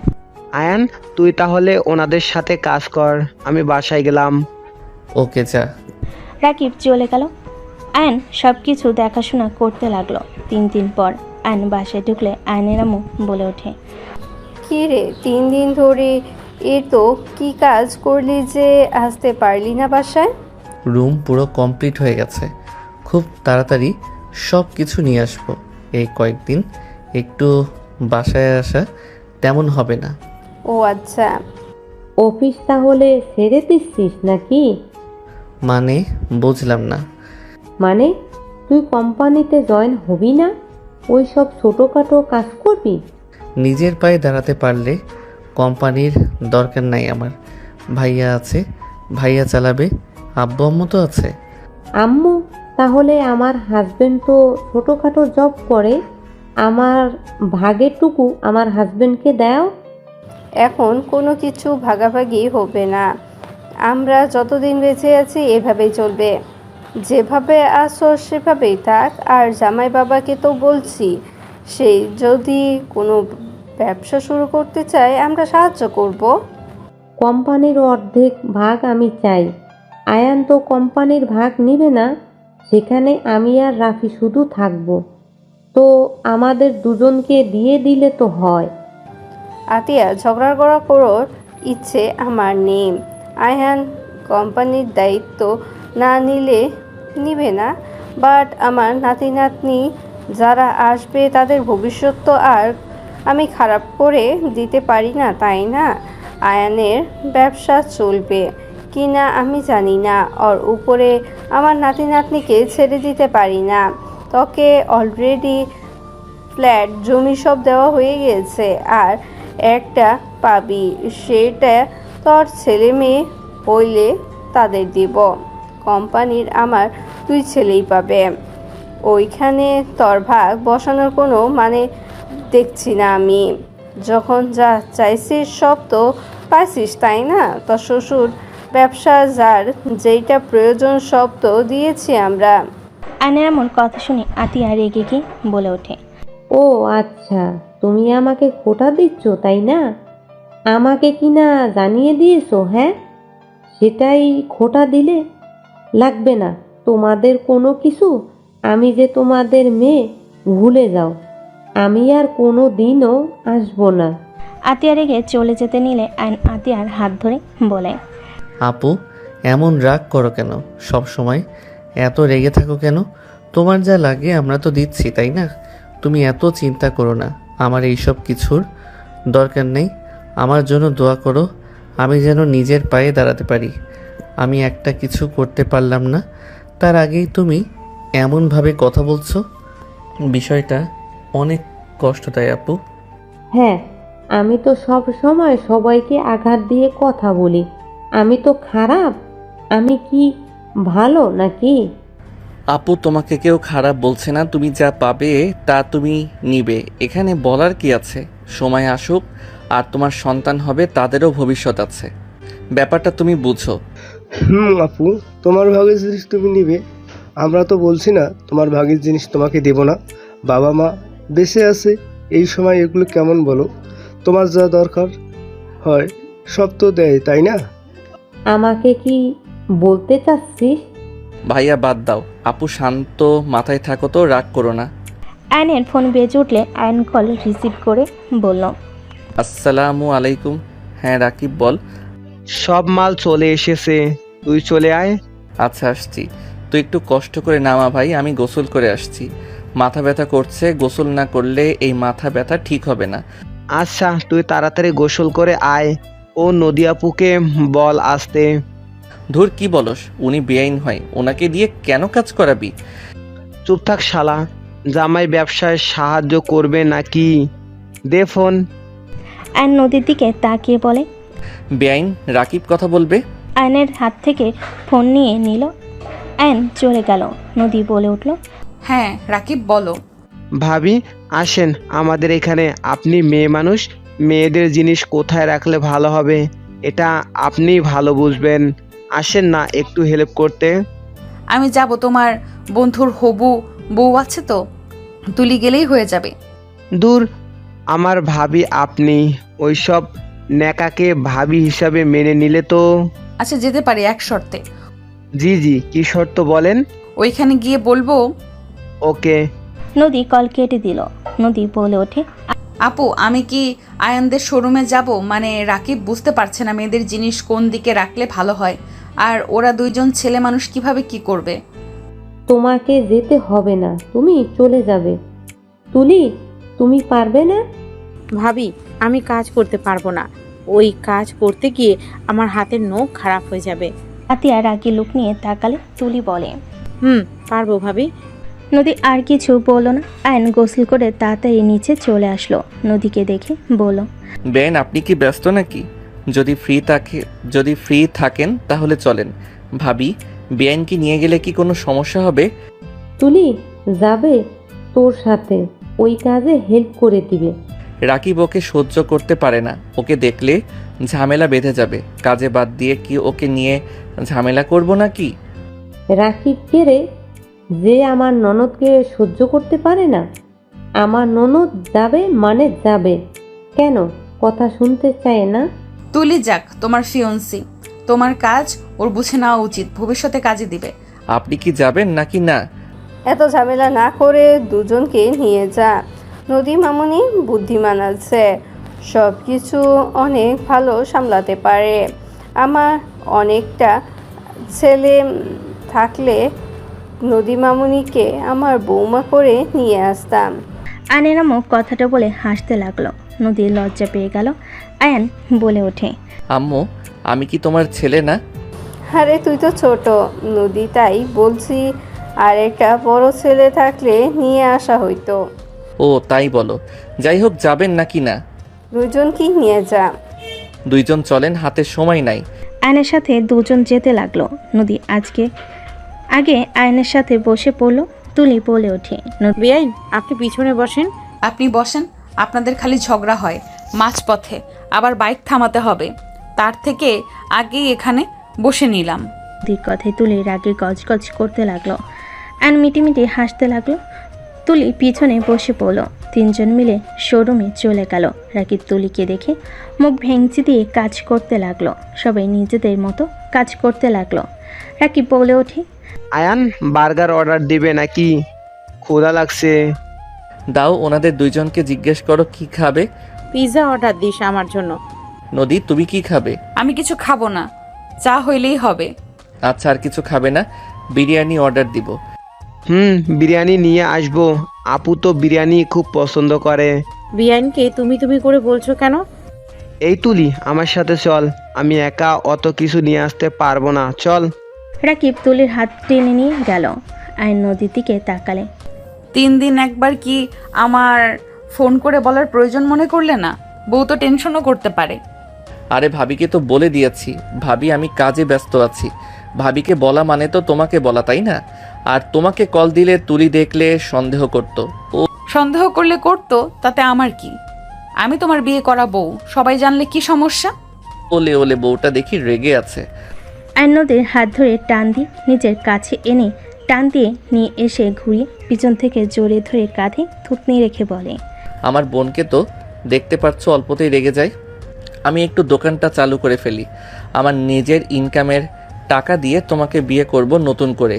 আয়ান, তুই তাহলে ওনাদের সাথে কাজ কর, আমি বাসায় গেলাম। ওকে, যা। রাকিব চলে গেল। আয়ন সব কিছু দেখাশোনা করতে লাগলো। 3 দিন পর আয়ন বাসায় ঢুকলে আয়নের আম্মু বলে ওঠে, কি রে, 3 দিন ধরে এ তো কি কাজ করলি যে আসতে পারলি না বাসায়? রুম পুরো কমপ্লিট হয়ে গেছে, খুব তাড়াতাড়ি সব কিছু নিয়ে আসবো। এই কয়েকদিন একটু বাসায় আসা তেমন হবে না। ও আচ্ছা। অফিস তাহলে ছেড়ে দিচ্ছিস নাকি? মানে বুঝলাম না। মানে তুই কোম্পানিতে জয়েন হবি না, ওই সব ছোটোখাটো কাজ করবি? নিজের পায়ে দাঁড়াতে পারলে কোম্পানির দরকার নাই আমার। ভাইয়া আছে, ভাইয়া চালাবে, আব্বু আম্মু তো আছে। আম্মু? তাহলে আমার হাজবেন্ড তো ছোটোখাটো জব করে, আমার ভাগেরটুকু আমার হাজবেন্ডকে দাও। এখন কোনো কিছু ভাগাভাগি হবে না, আমরা যতদিন বেঁচে আছি এভাবেই চলবে। যেভাবে আসো সেভাবেই থাক। আর জামাই বাবাকে তো বলছি, সেই যদি কোনো ব্যবসা শুরু করতে চায় আমরা সাহায্য করব। কোম্পানির অর্ধেক ভাগ আমি চাই। আয়ান তো কোম্পানির ভাগ নিবে না, সেখানে আমি আর রাফি শুধু থাকবো। তো আমাদের দুজনকে দিয়ে দিলে তো হয়। আতিয়া, ঝগড়া করার ইচ্ছে আমার নেই। আয়ান কোম্পানির দায়িত্ব না নিবে না, বাট আমার নাতি নাতনি যারা আসবে তাদের ভবিষ্যৎ তো আর আমি খারাপ করে দিতে পারি না, তাই না? আয়ানের ব্যবসা চলবে কি না আমি জানি না, ওর উপরে আমার নাতি নাতনিকে ছেড়ে দিতে পারি না। তোকে অলরেডি ফ্ল্যাট জমি সব দেওয়া হয়ে গেছে, আর একটা পাবি, সেটা তোর ছেলে মেয়ে হইলে তাদের দিব। কোম্পানির আমার 2 ছেলেই পাবে, ওইখানে তোর ভাগ বসানোর কোনো মানে দেখছি না আমি। যখন যা চাইছিস সব তো পাইছিস, তাই না? তোর শ্বশুর ব্যবসা, যার যেইটা প্রয়োজন সব তো দিয়েছি আমরা। আয়নের এমন কথা শুনে আতিয়া রেগে গিয়ে বলে ওঠে, ও আচ্ছা, তুমি আমাকে খোটা দিচ্ছ তাই না? আমাকে কি না জানিয়ে দিয়েছো? হ্যাঁ, সেটাই খোটা দিলে? লাগবে না তোমাদের কোনো কিছু। আমি যে তোমাদের মেয়ে, ভুলে যাও। আমি আর কোনো দিনও আসবো না। আতিয়া রেগে চলে যেতে নিলে আয়ন আতিয়ার হাত ধরে বলে, আপু, এমন রাগ করো কেন? সব সময় এত রেগে থাকো কেন? তোমার যা লাগে আমরা তো দিচ্ছি, তাই না? তুমি এত চিন্তা করো না, আমার এইসব কিছুর দরকার নেই। আমার জন্য দোয়া করো, আমি যেন নিজের পায়ে দাঁড়াতে পারি। আমি একটা কিছু করতে পারলাম না, তার আগেই তুমি এমনভাবে কথা বলছো। বিষয়টা অনেক কষ্ট দেয় আপু। হ্যাঁ, আমি তো সব সময় সবাইকে আঘাত দিয়ে কথা বলি। আমি তো খারাপ? আমি কি ভালো নাকি? আপু তোমাকে কেউ খারাপ বলছে না, তুমি যা পাবে তা তুমি নিবে, এখানে বলার কি আছে? সময় আসুক, আর তোমার সন্তান হবে, তাদেরও ভবিষ্যৎ আছে, ব্যাপারটা তুমি বুঝো। আপু, তোমার ভাগের জিনিস তুমি নিবে, আমরা তো বলছি না তোমার ভাগের জিনিস তোমাকে দেব না। বাবা মা বেঁচে আছে এই সময়, এগুলো কেমন বলো? তোমার যা দরকার হয় সব তো দেয়, তাই না? আমাকে কি বলতে চাচ্ছিস? ভাইয়া বাদ দাও, আপু শান্ত মাথায় থাকো তো, রাগ করো না। আয়নের ফোন বেজে উঠলে আয়ন কল রিসিভ করে বলল, আসসালামু আলাইকুম। হ্যাঁ রাকিব বল। সব মাল চলে এসেছে, তুই চলে আয়। আচ্ছা আসছি, তুই একটু কষ্ট করে নামা ভাই, আমি গোসল করে আসছি। মাথা ব্যথা করছে, গোসল না করলে এই মাথা ব্যথা ঠিক হবে না। আচ্ছা তুই তাড়াতাড়ি গোসল করে আয়। ও নদী আপুকে বল আসতে। ধুর কি বলস, উনি বেআইন হয়, ওনাকে দিয়ে কেন কাজ করাবি? চুপ থাক শালা, জামাই ব্যবসায় সাহায্য করবে নাকি? দে ফোন। আয়ন নদীর দিকে তাকিয়ে বলে। বেআইন রাকিব কথা বলবে। আয়নের হাত থেকে ফোন নিয়ে নিল। আয়ন চলে গেল। নদী বলে উঠল, হ্যাঁ রাকিব বলো। ভাবি আসেন আমাদের এখানে, আপনি মেয়ে মানুষ, মেয়েদের জিনিস কোথায় রাখলে ভালো হবে এটা আপনিই ভালো বুঝবেন। আসেন না একটু হেল্প করতে। আমি যাব, তোমার বন্ধুর হবু বউ আছে তো, তুলি গেলেই হয়ে যাবে। দূর, আমার ভাবি আপনি ওইসব ন্যাকাকে ভাবি হিসাবে মেনে নিলে তো। আচ্ছা যেতে পারি এক শর্তে। জি জি, কি শর্ত বলেন? ওইখানে গিয়ে বলবো। ওকে। নদী কল কেটে দিল। নদী বলে ওঠে, আপু আমি কি আয়ানদের শোরুমে যাব? মানে রাকিব বুঝতে পারছে না মেয়েদের জিনিস কোন দিকে রাখলে ভালো হয়, আর ওরা দুইজন ছেলে মানুষ কিভাবে কি করবে। তোমাকে যেতে হবে না, তুমি চলে যাবে। তুলি, তুমি পারবে না? ভাবি, আমি কাজ করতে পারবো না। ওই কাজ করতে গিয়ে আমার হাতের নখ খারাপ হয়ে যাবে। আতিয়া রাগি লুক নিয়ে তাকালে তুলি বলে, পারবো ভাবি। নদী আর কিছু বলল না। আয়ন গোসল করে তাড়াতাড়ি নিচে চলে আসলো। নদীকে দেখে বলল, বেআইন আপনি কি ব্যস্ত নাকি? যদি ফ্রি থাকেন তাহলে চলেন। ভাবি বেআইনকে নিয়ে গেলে কি কোনো সমস্যা হবে? তুলি যাবে তোর সাথে, ওই কাজে হেল্প করে দিবে। রাকিব ওকে সহ্য করতে পারে না, ওকে দেখলে ঝামেলা বেঁধে যাবে। কাজে বাদ দিয়ে কি ওকে নিয়ে ঝামেলা করব নাকি? রাকিব কে যে আমার ননদকে সহ্য করতে পারে না? আমার ননদ যাবে মানে যাবে। কেন কথা শুনতে চায় না? তুলি যাক, তোমার ফিয়ন্সি, তোমার কাজ ওর বুঝে নেওয়া উচিত, ভবিষ্যতে কাজে দিবে। আপনি কি যাবেন নাকি না? এত ঝামেলা না করে দুজনকে নিয়ে যা। নদী মামুনি বুদ্ধিমান আছে, সব কিছু অনেক ভালো সামলাতে পারে। আমার অনেকটা ছেলে থাকলে নদী মামুনিকে আমার বৌমা করে নিয়ে আসতাম। আয়নের আম্মু কথাটা বলে হাসতে লাগলো। নদী লজ্জা পেয়ে গেল। আয়ন বলে ওঠে, আম্মু আমি কি তোমার ছেলে না? আরে তুই তো ছোট নদী, তাই বলছি, আর একটা বড় ছেলে থাকলে নিয়ে আসা হইতো। ও তাই বলো। যাই হোক, যাবেন নাকি না? দুজন কি নিয়ে যা। দুইজন চলেন, হাতে সময় নাই। আয়নের সাথে দুজন যেতে লাগলো। নদী আগে আয়নের সাথে বসে পড়লো। তুলি বলে ওঠে, বেআইন আপনি পিছনে বসেন। আপনি বসেন, আপনাদের খালি ঝগড়া হয় মাঝপথে, আবার বাইক থামাতে হবে, তার থেকে আগেই এখানে বসে নিলাম। নদীর কথায় তুলি রাগে গজগজ করতে লাগলো। আয়ন মিটিমিটি হাসতে লাগলো। তুলি পিছনে বসে পড়লো। তিনজন মিলে শোরুমে চলে গেল। রাকিব তুলিকে দেখে মুখ ভেঙচি দিয়ে কাজ করতে লাগলো। সবাই নিজেদের মতো কাজ করতে লাগলো। রাকিব বলে ওঠে, আয়ান বার্গার অর্ডার দিবে নাকি? ক্ষুধা লাগছে। দাও, ওনাদের দুইজনকে জিজ্ঞেস করো কি খাবে। পিৎজা অর্ডার দিস আমার জন্য। নদী তুমি কি খাবে? আমি কিছু খাবো না, চা হইলেই হবে। আচ্ছা, আর কিছু খাবে না? বিরিয়ানি অর্ডার দিব। বিরিয়ানি নিয়ে আসবো। আপু তো বিরিয়ানি খুব পছন্দ করে। বেআইনকে তুমি তুমি করে বলছো কেন? এই তুলি আমার সাথে চল, আমি একা অত কিছু নিয়ে আসতে পারবো না, চল। রাকিব তুলির হাত টেনে নিয়ে গেল। আয়ন নদীর দিকে তাকালে। 3 দিন একবার কি আমার ফোন করে বলার প্রয়োজন মনে করলে না? বউ তো টেনশনও করতে পারে। আরে ভাবিকে তো বলে দিয়েছি, ভাবি আমি কাজে ব্যস্ত আছি। ভাবিকে বলা মানে তো তোমাকে বলা, তাই না? আর তোমাকে কল দিলে তুলি দেখলে সন্দেহ করত। ও সন্দেহ করলে করতো, তাতে আমার কি? আমি তোমার বিয়ে করা বউ, সবাই জানলে কি সমস্যা? ওলে ওলে বউটা দেখি রেগে আছে। আয়ন নদীর হাত ধরে টান দিয়ে নিজের কাছে এনে টান দিয়ে নিয়ে এসে ঘুরিয়ে পিছন থেকে জড়িয়ে ধরে কাঁধে থুতনি রেখে বলে, আমার বোনকে তো দেখতে পাচ্ছ অল্পতেই রেগে যায়। আমি একটু দোকানটা চালু করে ফেলি, আমার নিজের ইনকামের টাকা দিয়ে তোমাকে বিয়ে করব নতুন করে।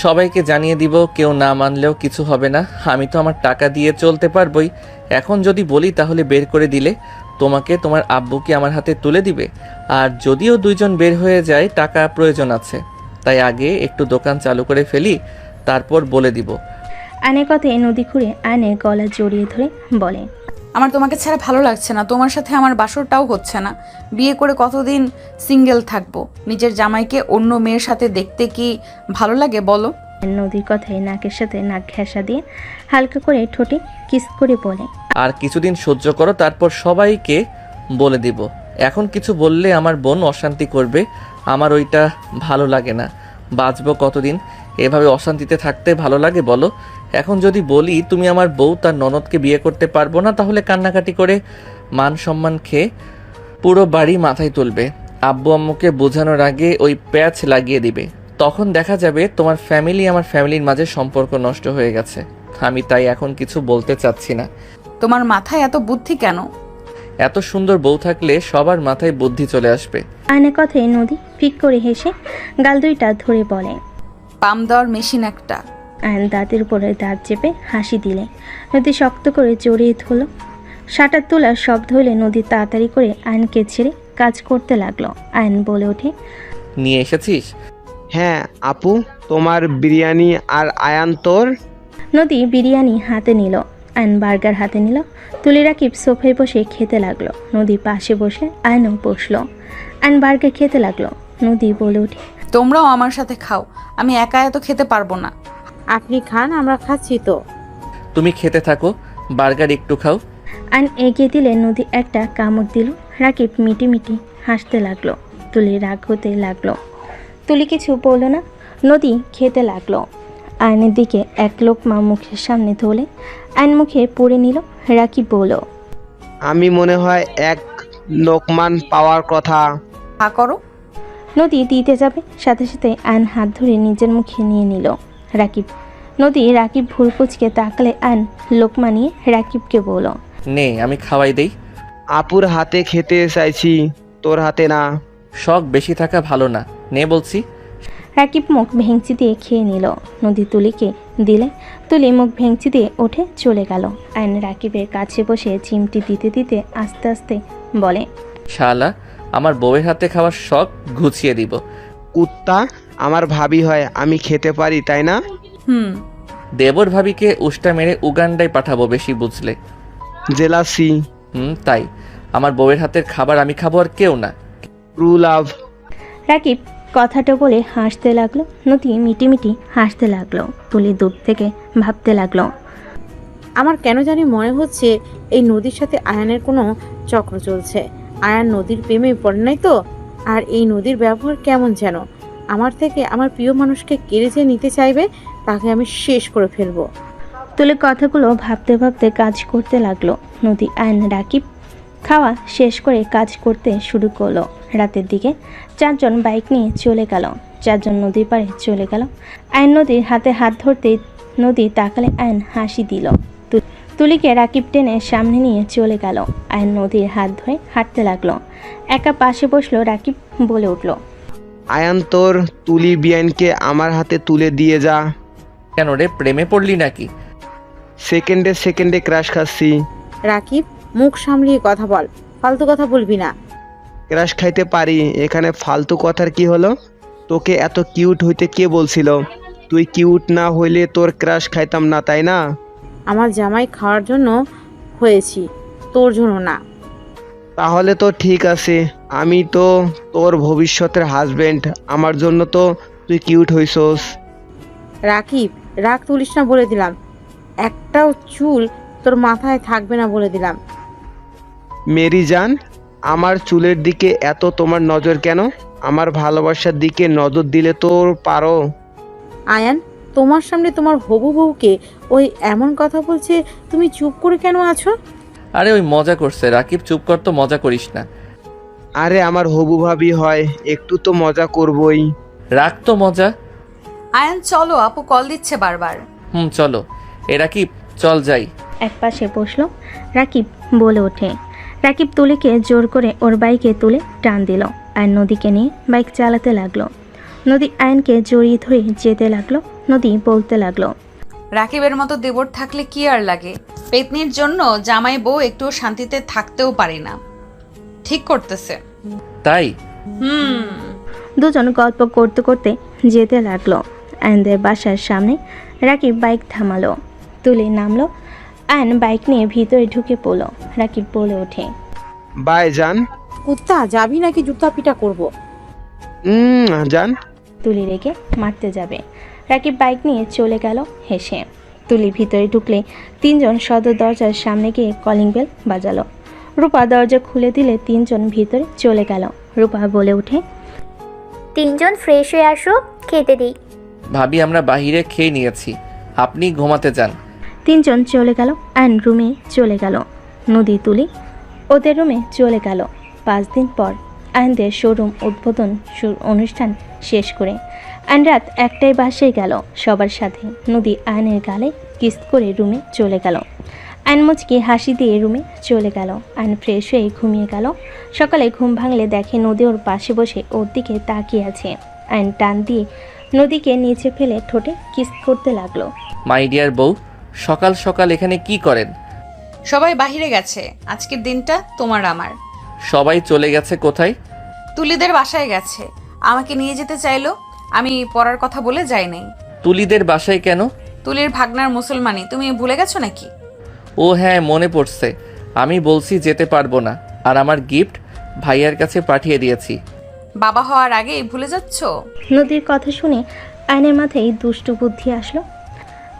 সবাইকে জানিয়ে দিব, কেউ না মানলেও কিছু হবে না। আমি তো আমার টাকা দিয়ে চলতে পারবই। এখন যদি বলি তাহলে বের করে দিলে তোমাকে তোমার আব্বুকে আমার হাতে তুলে দিবে। আর যদিও দুইজন বের হয়ে যায়, টাকা প্রয়োজন আছে, তাই আগে একটু দোকান চালু করে ফেলি, তারপর বলে দিব। আয়নের কথায় নদী ঘুরে আয়নের গলা জড়িয়ে ধরে বলে, আমার তোমাকে ছাড়া ভালো লাগছে না, তোমার সাথে আমার বাসরটাও হচ্ছে না। বিয়ে করে কতদিন সিঙ্গেল থাকবো? নিজের জামাইকে অন্য মেয়ের সাথে দেখতে কি ভালো লাগে বলো? নদীর কথায় নাকের সাথে নাক ঘেঁষা দিয়ে হালকা করে ঠোঁটে কিস করে বলে, আর কিছুদিন সহ্য করো, তারপর সবাইকে বলে দিব। এখন কিছু বললে আমার বোন অশান্তি করবে, আমার ওইটা ভালো লাগে না। বাঁচবো কতদিন এভাবে অশান্তিতে থাকতে? ভালো লাগে বলো? এখন যদি বলি তুমি আমার বউ, তার ননদকে বিয়ে করতে পারবো না, তাহলে কান্নাকাটি করে মান সম্মান খেয়ে পুরো বাড়ি মাথায় তুলবে। আব্বু আম্মুকে বোঝানোর আগে ওই প্যাচ লাগিয়ে দিবে। তখন দেখা যাবে তোমার ফ্যামিলি আমার ফ্যামিলির মাঝে সম্পর্ক নষ্ট হয়ে গেছে। আমি তাই এখন কিছু বলতে চাচ্ছি না। তোমার মাথায় এত বুদ্ধি কেন? এত সুন্দর বউ থাকলে সবার মাথায় বুদ্ধি চলে আসবে। আয়নের কথায় নদী ফিক করে হেসে গাল দুইটা ধরে বলে, পাম দেওয়ার মেশিন একটা। আয়ন দাঁতের উপরে দাঁত চেপে হাসি দিলে নদী শক্ত করে জড়িয়ে ধরল। শাটার তোলার শব্দ হলে নদী তাড়াতাড়ি করে আয়নকে ছেড়ে কাজ করতে লাগলো। আয়ন বলে ওঠে, নিয়ে এসেছিস? হ্যাঁ আপু, তোমার বিরিয়ানি। আর আয়ান তোর? নদী বিরিয়ানি হাতে নিল, আয়ন বার্গার হাতে নিল। তুলি রাকিব সোফায় বসে খেতে লাগলো। নদী পাশে বসে আয়নও বসলো। আয়ন বার্গার খেতে লাগলো। নদী বলে ওঠে, তোমরাও আমার সাথে খাও, আমি একা এত খেতে পারবো না। আপনি খান, আমরা খাচ্ছি তো। তুমি খেতে থাকো, বার্গার একটু খাও। আয়ন এগিয়ে দিলে নদী একটা কামড় দিল। রাকিব মিটি মিটি হাসতে লাগলো। তুলি রাগ হতে লাগলো। তুলি কিছু বলল না। নদী খেতে লাগলো। আয়নের দিকে এক লোকমা মুখের সামনে ধরলে আয়ন মুখে পুড়ে নিল। রাকিব বলল, আমি মনে হয় এক লোকমান পাওয়ার কথা। হা করো। নদী দিতে যাবে, সাথে সাথে আয়ন হাত ধরে নিজের মুখে নিয়ে নিল। রাকিব রাকিব ভুল কুচকে তাকালে আয়ন লোকমা নিয়ে রাকিবকে বলল, নে আমি খাওয়াই দেই। আপুর হাতে খেতে চাইছি, তোর হাতে না। শখ বেশি থাকা ভালো না, নে বলছি। রাকিব মুখ ভেঙচি দিয়ে খেয়ে নিল। নদী তুলিকে দিলে তুলি মুখ ভেঙচি দিয়ে উঠে চলে গেল। আয়ন রাকিবের কাছে বসে চিমটি দিতে দিতে আস্তে আস্তে বলে, শালা, আমার বউয়ের হাতে খাওয়ার শখ ঘুচিয়ে দিব। কুত্তা, আমার ভাবি হয়, আমি খেতে পারি তাই না? দেবর ভাবিকে উষ্টা মেরে উগান্ডায় পাঠাবো বেশি বুঝলে। জেলাসি। তাই আমার বউয়ের হাতের খাবার আমি খাবো, আর কেউ না। True love. রাকিব কথাটা বলে হাসতে লাগলো। নদী মিটিমিটি হাসতে লাগলো। তুলি দূর থেকে ভাবতে লাগলো, আমার কেন জানি মনে হচ্ছে এই নদীর সাথে আয়ানের কোনো চক্র চলছে। আয়ান নদীর প্রেমে পড়ে নাই তো? আর এই নদীর ব্যবহার কেমন যেন। আমার থেকে আমার প্রিয় মানুষকে কেড়ে যে নিতে চাইবে, তাকে আমি শেষ করে ফেলবো। তুলি কথাগুলো ভাবতে ভাবতে কাজ করতে লাগলো। নদী আয়ন রাকিব খাওয়া শেষ করে কাজ করতে শুরু করলো। রাতের দিকে 4 জন বাইক নিয়ে চলে গেল। 4 জন নদীর পাড়ে চলে গেল। আয়ন নদীর হাতে হাত ধরতেই নদী তাকালে আয়ন হাসি দিল। তুলিকে রাকিব টেনে সামনে নিয়ে চলে গেল। আয়ন নদীর হাত ধরে হাঁটতে লাগলো। একা পাশে বসলো। রাকিব বলে উঠল, আয়ান তোর তুলি বিয়ানকে আমার হাতে তুলে দিয়ে যা। কেন রে, প্রেমে পড়লি নাকি? সেকেন্ডে সেকেন্ডে ক্রাশ খাচ্ছি। রাকিব, মুখ সামলিয়ে কথা বল, ফালতু কথা বলবি না। ক্রাশ খাইতে পারি, এখানে ফালতু কথার কি হলো? তোকে এত কিউট হইতে কে বলছিল? তুই কিউট না হইলে তোর ক্রাশ খাইতাম না, তাই না? আমার জামাই খাওয়ার জন্য হয়েছি, তোর জন্য না। তাহলে তো ঠিক আছে, আমি তো তোর ভবিষ্যতের হাজবেন্ড, আমার জন্য তো তুই কিউট হইছস। রাকিব, রাগ তুলিস না বলে দিলাম। একটাও চুল তোর মাথায় থাকবে না বলে দিলাম। মেরি জান, আমার চুলের দিকে এত তোমার নজর কেন? আমার ভালোবাসার দিকে নজর দিলে তো পারো। আয়ান, তোমার সামনে তোমার হবু বউকে ওই এমন কথা বলছে, তুমি চুপ করে কেন আছো? আরে ওই মজা করছে, রাকিব চুপ কর তো, মজা করিস না। আরে আমার হবু ভাবি হয়, একটু তো মজা করবই। রাখ তো মজা। আয়ান চলো, আপু কল দিচ্ছে বারবার। চলো। এ রাকিব, চল যাই। এক পাশে বসলো রাকিব, বলে ওঠে। রাকিব তুলিকে জোর করে ওর বাইকে তুলে টান দিল আর নদীকে নিয়ে বাইক চালাতে লাগলো। নদী আয়নকে জড়িয়ে ধরে যেতে লাগলো। নদী বলতে লাগলো, রাকিবের মতো দেবর থাকলে কি আর লাগে, পেতনির জন্য জামাই বউ একটু শান্তিতে থাকতেও পারি না। ঠিক করতেছে। তাই দুজন গল্প করতে করতে যেতে লাগলো। আয়নদের বাসার সামনে রাকিব বাইক থামালো, তুলে নামলো। আয়ন বাইক নিয়ে ভিতরে ঢুকে পড়লো। রাকিব বলে ওঠে, বাই জান। কুত্তা, যাবি নাকি জুতা পিটা করবো? জান। তুলি রেখে মারতে যাবে। রাকিব বাইক নিয়ে চলে গেল হেসে। তুলি ভিতরে ঢুকলে তিনজন সদর দরজার সামনে গিয়ে কলিং বেল বাজালো। রূপা দরজা খুলে দিলে তিনজন ভিতরে চলে গেল। রূপা বলে ওঠে, তিনজন ফ্রেশ হয়ে আসো, খেতে দিই। ভাবি আমরা বাহিরে খেয়ে নিয়েছি, আপনি ঘুমাতে যান। তিনজন চলে গেল। অ্যান্ড রুমে চলে গেল। নদী তুলি ওদের রুমে চলে গেল। 5 দিন পর আয়নদের শোরুম উদ্বোধন অনুষ্ঠান শেষ করে আয়ন রাত 1টায় বাসায় গেল সবার সাথে। নদী আয়নের গালে কিস করে রুমে চলে গেল। আয়ন মুচকি হাসি দিয়ে রুমে চলে গেল। আয়ন ফ্রেশ হয়ে ঘুমিয়ে গেল। সকালে ঘুম ভাঙলে দেখে নদী ওর পাশে বসে ওর দিকে তাকিয়ে আছে। আয়ন টান দিয়ে নদীকে নিচে ফেলে ঠোঁটে কিস করতে লাগলো। মাই ডিয়ার বউ, সকাল সকাল এখানে কি করেন? সবাই বাহিরে গেছে, আজকের দিনটা তোমার আমার। সবাই চলে গেছে কোথায়? তুলিদের বাসায় গেছে, আমাকে নিয়ে যেতে চাইলো, আমি পড়ার কথা বলে যাই নাই। তুলিদের বাসায় কেন? তুলির ভাগনার মুসলমানি, তুমি ভুলে গেছো নাকি? ও হ্যাঁ, মনে পড়ছে। আমি বলছি যেতে পারবো না, আর আমার গিফট ভাইয়ার কাছে পাঠিয়ে দিয়েছি। বাবা হওয়ার আগেই ভুলে যাচ্ছ? নদীর কথা শুনে আয়নের মাথায় দুষ্টু বুদ্ধি আসলো।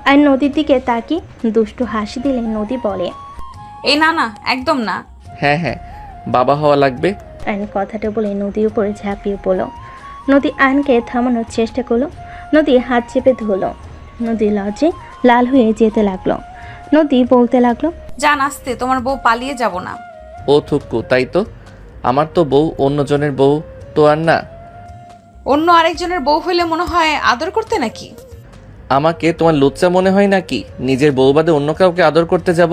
আয়ন নদীর দিকে তাকিয়ে দুষ্টু হাসি দিলে নদী বলে, এই না না, একদম না। হ্যাঁ হ্যাঁ, বাবা হওয়া লাগবে। আয়ন কথাটা বলে নদীর উপরে ঝাঁপিয়ে পড়ল। নদী আয়নকে থামানোর চেষ্টা করলো। নদী হাত চেপে ধরল। নদী লজ্জে লাল হয়ে যেতে লাগলো। নদী বলতে লাগলো, জান আসতে, তোমার বউ পালিয়ে যাব না। ও থুক্কু, তাই তো। আমার তো বউ অন্যজনের বউ তো আর না। অন্য আরেকজনের বউ হইলে মনে হয় আদর করতে নাকি? আমাকে তোমার লুচ্চা মনে হয় নাকি নিজের বউ বাদে অন্য কাউকে আদর করতে যাব?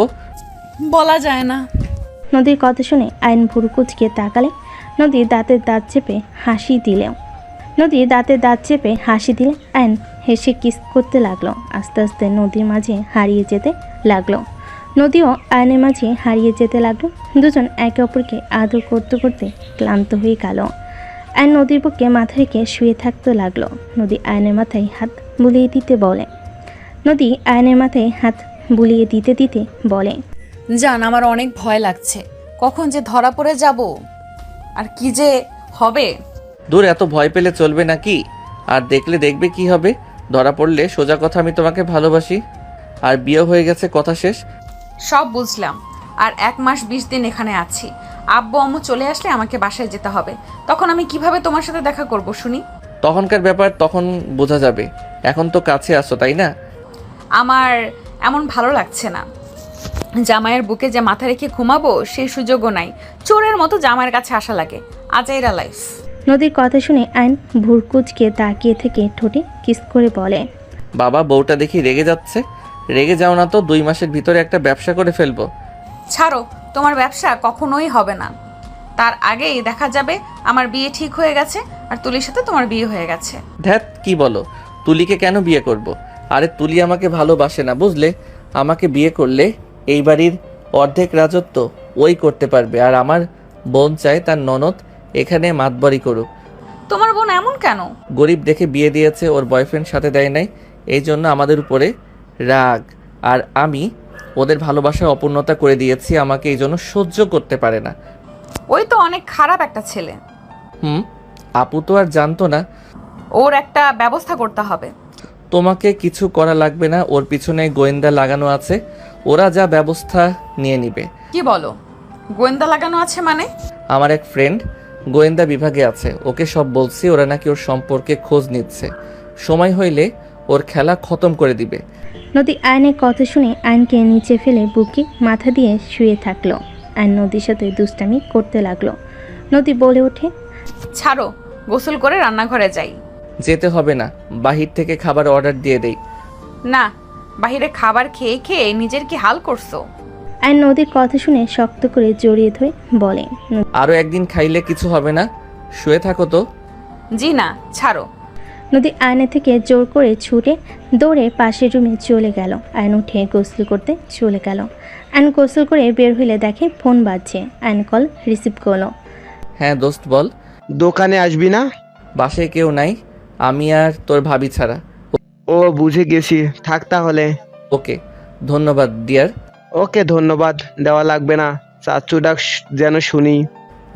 বলা যায় না। নদীর কথা শুনে আয়ন ভুরু কুচকে তাকালে। নদী দাঁতের দাঁত চেপে হাসি দিলেও আয়ন হেসে কিস করতে লাগলো। আস্তে আস্তে নদীর মাঝে হারিয়ে যেতে লাগলো। নদীও আয়নের মাঝে হারিয়ে যেতে লাগলো। দুজন একে অপরকে আদর করতে করতে ক্লান্ত হয়ে গেল। আয়ন নদীর বুকে মাথা রেখে শুয়ে থাকতে লাগলো। নদী আয়নের মাথায় হাত বুলিয়ে দিতে দিতে বলে, জান আমার অনেক ভয় লাগছে, কখন যে ধরা পড়ে যাব আর কি যে হবে। দূর, এত ভয় পেলে চলবে নাকি? আর দেখলে দেখবে কি হবে। ধরা পড়লে সোজা কথা, আমি তোমাকে ভালোবাসি আর বিয়ে হয়ে গেছে, কথা শেষ। সব বুঝলাম, আর 1 মাস 20 দিন এখানে আছি। আব্বু আম্মু চলে আসলে আমাকে বাসায় যেতে হবে, তখন আমি কিভাবে তোমার সাথে দেখা করব শুনি? তখনকার ব্যাপার তখন বোঝা যাবে, এখন তো কাছে আসো, তাই না? আমার এমন ভালো লাগছে না। জামাইয়ের বুকে যে মাথা রেখে ঘুমাবো সেই সুযোগও নাই। চোরের মতো জামাইয়ের কাছে আসা লাগে। আজাইরা লাইফ। নদীর কথা শুনে আয়ন ভুরকুচকে তাকিয়ে থেকে ঠোঁটে কিস করে বলে, বাবা, বউটা দেখি রেগে যাচ্ছে। রেগে যাও না তো, 2 মাসের ভিতরে একটা ব্যবসা করে ফেলবো। ছাড়ো, তোমার ব্যবসা কখনোই হবে না। তার আগেই দেখা যাবে আমার বিয়ে ঠিক হয়ে গেছে আর তুলির সাথে তোমার বিয়ে হয়ে গেছে। ধ্যাত, কি বলো? তুলিকে কেন বিয়ে করব? আরে তুলি আমাকে ভালোবাসে না, বুঝলে? আমাকে বিয়ে করলে এই বাড়ির অর্ধেক রাজত্ব ওই করতে পারবে, আর আমার বোন চায় তার ননদ এখানে মাতবরি করুক। তোমার বোন এমন কেন? গরিব দেখে বিয়ে দিয়েছে, ওর বয়ফ্রেন্ড সাথে দেয় নাই, এই জন্য আমাদের উপরে রাগ। আর আমি ওদের ভালোবাসার অপূর্ণতা করে দিয়েছি, আমাকে এই জন্য সহ্য করতে পারে না। ওই তো অনেক খারাপ একটা ছেলে। আপু তো আর জানতো না। ওর একটা ব্যবস্থা করতে হবে। তোমাকে কিছু করা লাগবে না, ওর পিছনে গোয়েন্দা লাগানো আছে, ওরা যা ব্যবস্থা নিয়ে নিবে। কি বলো? গোয়েন্দা লাগানো আছে মানে? আমার এক ফ্রেন্ড গোয়েন্দা বিভাগে আছে, ওকে সব বলছি, ওরা নাকি ওর সম্পর্কে খোঁজ নিচ্ছে, সময় হইলে ওর খেলা খতম করে দিবে। নদী আয়নের কথা শুনে আয়নকে নিচে ফেলে বুকে মাথা দিয়ে শুয়ে থাকলো। আয়ন নদীর সাথে দুষ্টামি করতে লাগলো। নদী বলে ওঠে, ছাড়ো, গোসল করে রান্নাঘরে যাই। যেতে হবে না, বাহির থেকে খাবার অর্ডার দিয়ে দেই। না, বাইরে খাবার খেয়ে খেয়ে নিজের কি হাল করছো? আয়ন নদীর কথা শুনে শক্ত করে জড়িয়ে ধরে বলে, আরও একদিন খাইলে কিছু হবে না, শুয়ে থাকো তো। জি না, ছাড়ো। নদী আয়নের থেকে জোর করে ছুটে দৌড়ে পাশের রুমে চলে গেল। আয়ন উঠে গোসল করতে চলে গেল। আয়ন গোসল করে বের হইলে দেখে ফোন বাজছে। আয়ন কল রিসিভ করলো। হ্যাঁ দোস্ত বল। দোকানে আসবি না? বাসায় কেউ নাই, আমি আর তোর ভাবি ছাড়া। ও বুঝে গেছি, থাক তাহলে। ওকে, ধন্যবাদ ডিয়ার। ওকে, ধন্যবাদ দেওয়া লাগবে না, চাচু ডাক যেন শুনি।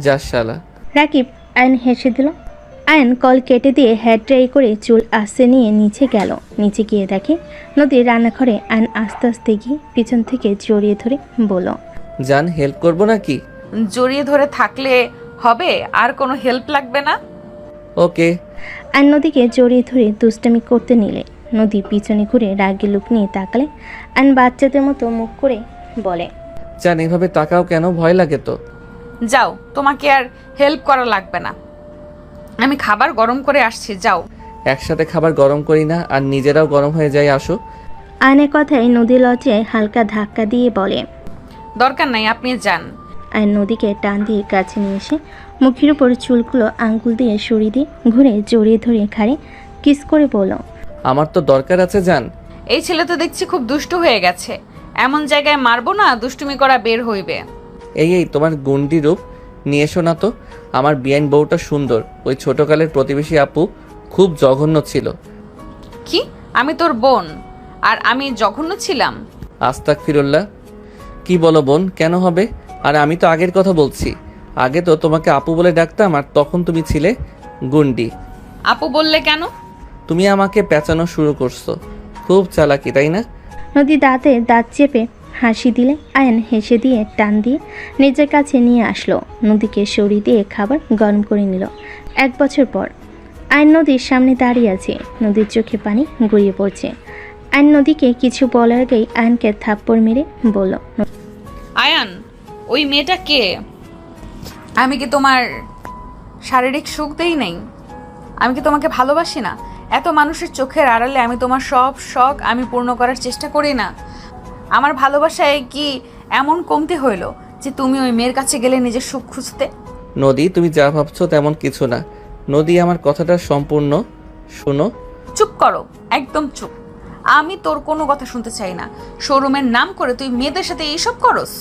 যা শালা। রাকিব আয়ন হেসে দিল। আয়ন কল কেটে দিয়ে হেয়ার ড্রাই করে চুল আস্তে নিয়ে নিচে গেল। নিচে গিয়ে দেখে নদীর রান্নাঘরে। আয়ন আস্তে আস্তে গিয়ে পিছন থেকে জড়িয়ে ধরে বলল, জান হেল্প করবো নাকি? জড়িয়ে ধরে থাকলে হবে, আর কোনো হেল্প লাগবে না। ওকে। আয়ন নদীকে জড়িয়ে ধরে দুষ্টামি করতে নিলে নদী পিছনে ঘুরে রাগি লুক নিয়ে তাকালে। আয়ন বাচ্চাদের মতো মুখ করে বলে, জান এভাবে তাকাও কেন? ভয় লাগে তো। যাও, তোমাকে আর হেল্প করা লাগবে না, আমি খাবার গরম করে আসছি, যাও। একসাথে খাবার গরম করি না, আর নিজেরাও গরম হয়ে যায়, আসো। আয়নের কথায় নদী লজ্জায় হালকা ধাক্কা দিয়ে বলে, দরকার নাই, আপনি যান। আয়ন নদীকে টান দিয়ে কাছে নিয়ে এসে মুখের উপর চুলগুলো আঙ্গুল দিয়ে সরিয়ে দিয়ে ঘুরে জড়িয়ে ধরে ঘাড়ে কিস করে বলল, আমার তো দরকার আছে জান। এই ছেলে তো দেখছি খুব দুষ্টু হয়ে গেছে, এমন জায়গায় মারবো না দুষ্টুমি করা বের হইবে। এই তোমার গুন্ডি রূপ নিয়ে এসো না তো। আমার বিয়ান বউটা সুন্দর, ওই ছোটকালের প্রতিবেশী আপু খুব জঘন্য ছিল। কি? আমি তোর বোন আর আমি জঘন্য ছিলাম? আস্তাক ফিরুল্লাহ। কি বলো বোন, কেন হবে? আর আমি তো আগের কথা বলছি, আগে তো তোমাকে আপু বলে ডাকতাম, আর তখন তুমি ছিলে গুন্ডি। আপু বললে কেন? তুমি আমাকে পেঁচানো শুরু করছো, খুব চালাকি তাই না? নদী দাঁতে দাঁত চেপে হাসি দিলে আয়ন হেসে দিয়ে টান দিয়ে নিজের কাছে নিয়ে আসলো। নদীকে সরিয়ে দিয়ে খাবার গরম করে নিল। 1 বছর পর আয়ন নদীর সামনে দাঁড়িয়ে আছে। নদীর চোখে পানি গড়িয়ে পড়ছে। আয়ন নদীকে কিছু বলার আগেই আয়নকে থাপ্পড় মেরে বলল, আয়ান, ওই মেয়েটা কে? আমি কি তোমার শারীরিক সুখ দেই নাই? আমি কি তোমাকে ভালোবাসি না? এত মানুষের চোখের আড়ালে আমি তোমার সব শখ আমি পূর্ণ করার চেষ্টা করি না? আমার ভালোবাসায় কি এমন কমতি হইল যে তুমি ওই মেয়ের কাছে গেলে নিজের সুখ খুঁজতে? নদী, তুমি যা ভাবছো তেমন কিছু না। নদী, আমার কথাটা সম্পূর্ণ শোনো। চুপ করো, একদম চুপ। আমি তোর কোনো কথা শুনতে চাই না। শোরুমের নাম করে তুই মেয়েদের সাথে এইসব করস?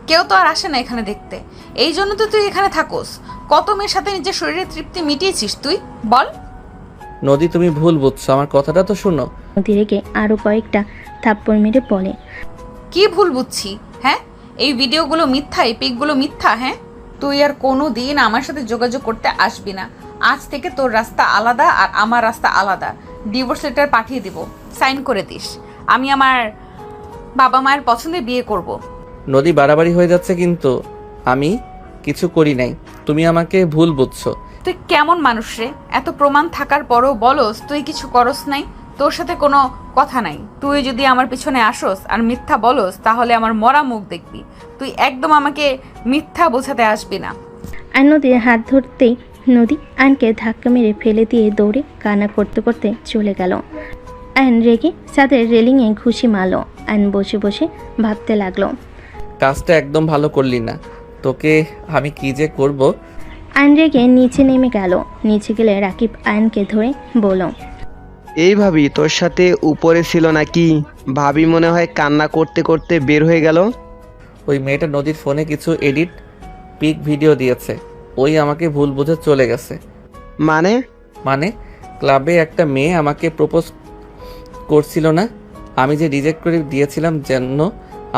কেউ তো আর আসে না এখানে দেখতে, এই জন্য তো তুই এখানে থাকোস। কত মেয়ের সাথে নিজের শরীরের তৃপ্তি মিটিয়েছিস তুই, বল? নদী, তুমি ভুল বুঝছো, আমার কথাটা তো শোনো। নদী রেগে আরো কয়েকটা থাপ্পড় মেরে বলে, কি ভুল বুঝছি? হ্যাঁ, এই ভিডিওগুলো মিথ্যা, এই পিকগুলো মিথ্যা। হ্যাঁ, তুই আর কোনো দিন আমার সাথে যোগাযোগ করতে আসবি না। আজ থেকে তোর রাস্তা আলাদা আর আমার রাস্তা আলাদা। ডিভোর্স লেটার পাঠিয়ে দিব, সাইন করে দিস। আমি আমার বাবা মায়ের পছন্দে বিয়ে করব। নদী, বাড়াবাড়ি হয়ে যাচ্ছে কিন্তু। আমি কিছু করি নাই, তুমি আমাকে ভুল বুঝছো। তুই কেমন মানুষ রে? এত প্রমাণ থাকার পরেও বলস তুই কিছু করস নাই? তোর সাথে কোনো কথা নাই। তুই যদি আমার পিছনে আসোস আর মিথ্যা বলস তাহলে আমার মরা মুখ দেখবি। তুই একদম আমাকে মিথ্যা বোঝাতে আসবি না। আর নদীর হাত ধরতেই নদী আয়নকে ধাক্কা মেরে ফেলে দিয়ে দৌড়ে কান্না করতে করতে চলে গেল। আয়ন রেগে ছাদের রেলিংয়ে ঘুষি মারল। আয়ন বসে বসে ভাবতে লাগলো, কাজটা একদম ভালো করলি না, তোকে আমি কি যে করব। আয়ন রেগে নিচে নেমে গেল। নিচে গেলে রাকিব আয়নকে ধরে বলল, এই ভাবি তোর সাথে উপরে ছিল নাকি? ভাবি মনে হয় কান্না করতে করতে বের হয়ে গেল। ওই মেয়েটা নদীর ফোনে কিছু এডিট পিক ভিডিও দিয়েছে, ওই আমাকে ভুল বুঝে চলে গেছে। মানে ক্লাবে একটা মেয়ে আমাকে প্রপোজ করছিল না, আমি যে রিজেক্ট করে দিয়েছিলাম, যেন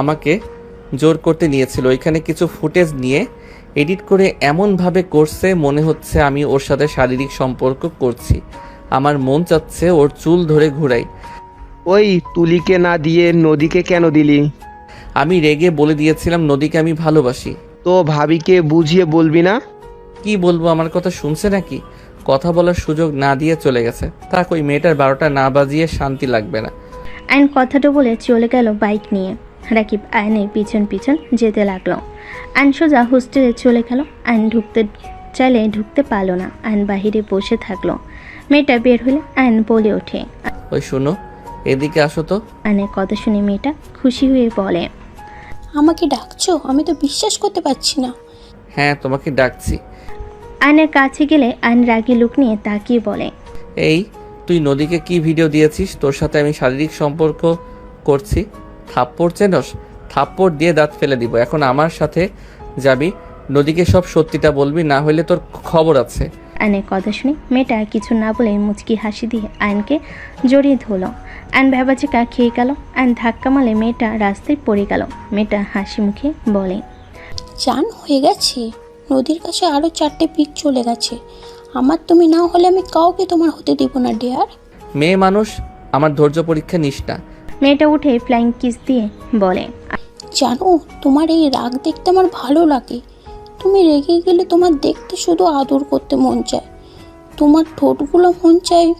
আমাকে জোর করতে নিয়েছিল। ওইখানে কিছু ফুটেজ নিয়ে এডিট করে এমনভাবে করছে মনে হচ্ছে আমি ওর সাথে শারীরিক সম্পর্ক করছি। আমার মন চাচ্ছে ওর চুল ধরে ঘুরাই। ওই তুলিকে না দিয়ে নদীকে কেন দিলি? আমি রেগে বলে দিয়েছিলাম নদীকে আমি ভালোবাসি। তো ভাবিকে বুঝিয়ে বলবি না? কি বলবো, আমার কথা শুনছে নাকি? কথা বলার সুযোগ না দিয়ে চলে গেছে। থাক, ওই মেয়েটার 12টা না বাজিয়ে শান্তি লাগবে না। আয়ন কথাটা বলে চলে গেল বাইক নিয়ে। রাকিব আয়নের পিছন পিছন যেতে লাগলো। আয়ন সোজা হোস্টেলে চলে গেল। আয়ন ঢুকতে চাইলে ঢুকতে পারলো না। আয়ন বাহিরে বসে থাকলো। মেয়েটা বের হলে আয়ন বলে ওঠে। ওই শোনো, এদিকে আসো তো। আয়নের কথা শুনে মেয়েটা খুশি হয়ে বলে, আমাকে ডাকছো? আমি তো বিশ্বাস করতে পারছি না। হ্যাঁ, তোমাকে ডাকছি। আয়নের কাছে গেলে আয়ন রাগী লুক নিয়ে তাকিয়ে বলে, এই তুই নদীকে কি ভিডিও দিয়েছিস? তোর সাথে আমি শারীরিক সম্পর্ক করছি। থাপ্পড় চেনস? থাপ্পড় দিয়ে দাঁত ফেলে দিব। এখন আমার সাথে যাবি, নদীকে সব সত্যিটা বলবি, না হলে তোর খবর আছে। আয়নের কথা শুনে মেয়েটা কিছু না বলে মুচকি হাসি দিয়ে আয়নকে জড়িয়ে ধরলো। আয়ন ভেবাচিকা খেয়ে গেল। আয়ন ধাক্কা মারলে মেয়েটা রাস্তায় পড়ে গেল। মেয়েটা হাসি মুখে বলে, চান হয়ে গেছে? নদীর কাছে আরও 4টে পিক চলে গেছে। আমার তুমি না হলে আমি কাউকে তোমার হতে দিব না ডিয়ার। মেয়ে মানুষ, আমার ধৈর্য পরীক্ষা নিস না। মেয়েটা উঠে ফ্লাইং কিস দিয়ে বলে, জানো, তোমার এই রাগ দেখতে আমার ভালো লাগে। তুমি রেগে গেলে তোমার দেখতে শুধু আদর করতে মন চায়। তোমার ঠোঁটগুলো মন চায়।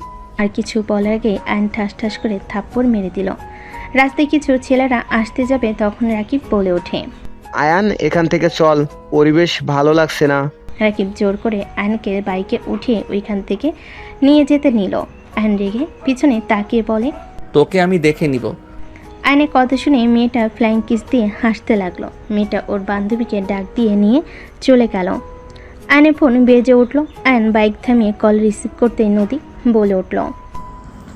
আর কিছু বলার আগে আয়ন ঠাস ঠাস করে থাপ্পড় মেরে দিল। রাস্তায় কিছু ছেলেরা আসতে যাবে তখন রাকিব বলে ওঠে, আয়ান, এখান থেকে চল, পরিবেশ ভালো লাগছে না। রাকিব জোর করে আয়নকে বাইকে উঠিয়ে ওইখান থেকে নিয়ে যেতে নিল। আয়ন রেগে পিছনে তাকিয়ে বলে, তোকে আমি দেখে নিব। আয়নের কথা শুনে মেয়েটা ফ্লাইং কিস দিয়ে হাসতে লাগলো। মেয়েটা ওর বান্ধবীকে ডাক দিয়ে নিয়ে চলে গেল। আয়নের ফোন বেজে উঠলো। আয়ন বাইক থামিয়ে কল রিসিভ করতেই নদী বলে উঠল,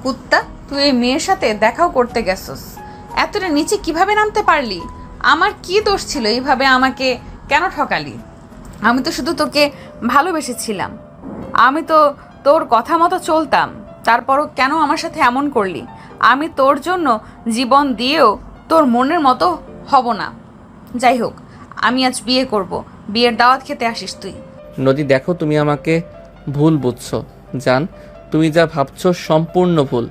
কুত্তা, তুই এই মেয়ের সাথে দেখাও করতে গেছস? এতটা নিচে কিভাবে নামতে পারলি? আমার কি দোষ ছিল এইভাবে আমাকে কেন ঠকালি? আমি তো শুধু তোকে ভালোবেসেছিলাম। আমি তো তোর কথা মতো চলতাম, তারপরও কেন আমার সাথে এমন করলি? আমি তোর জন্য জীবন দিয়েও তোর মনের মতো হব না। যাই হোক, আমি আজ বিয়ে করব। বিয়ের দাওয়াত খেতে আসিস তুই। নদী, দেখো, তুমি আমাকে ভুল বুঝছো। জান, তুমি যা ভাবছো সম্পূর্ণ ভুল।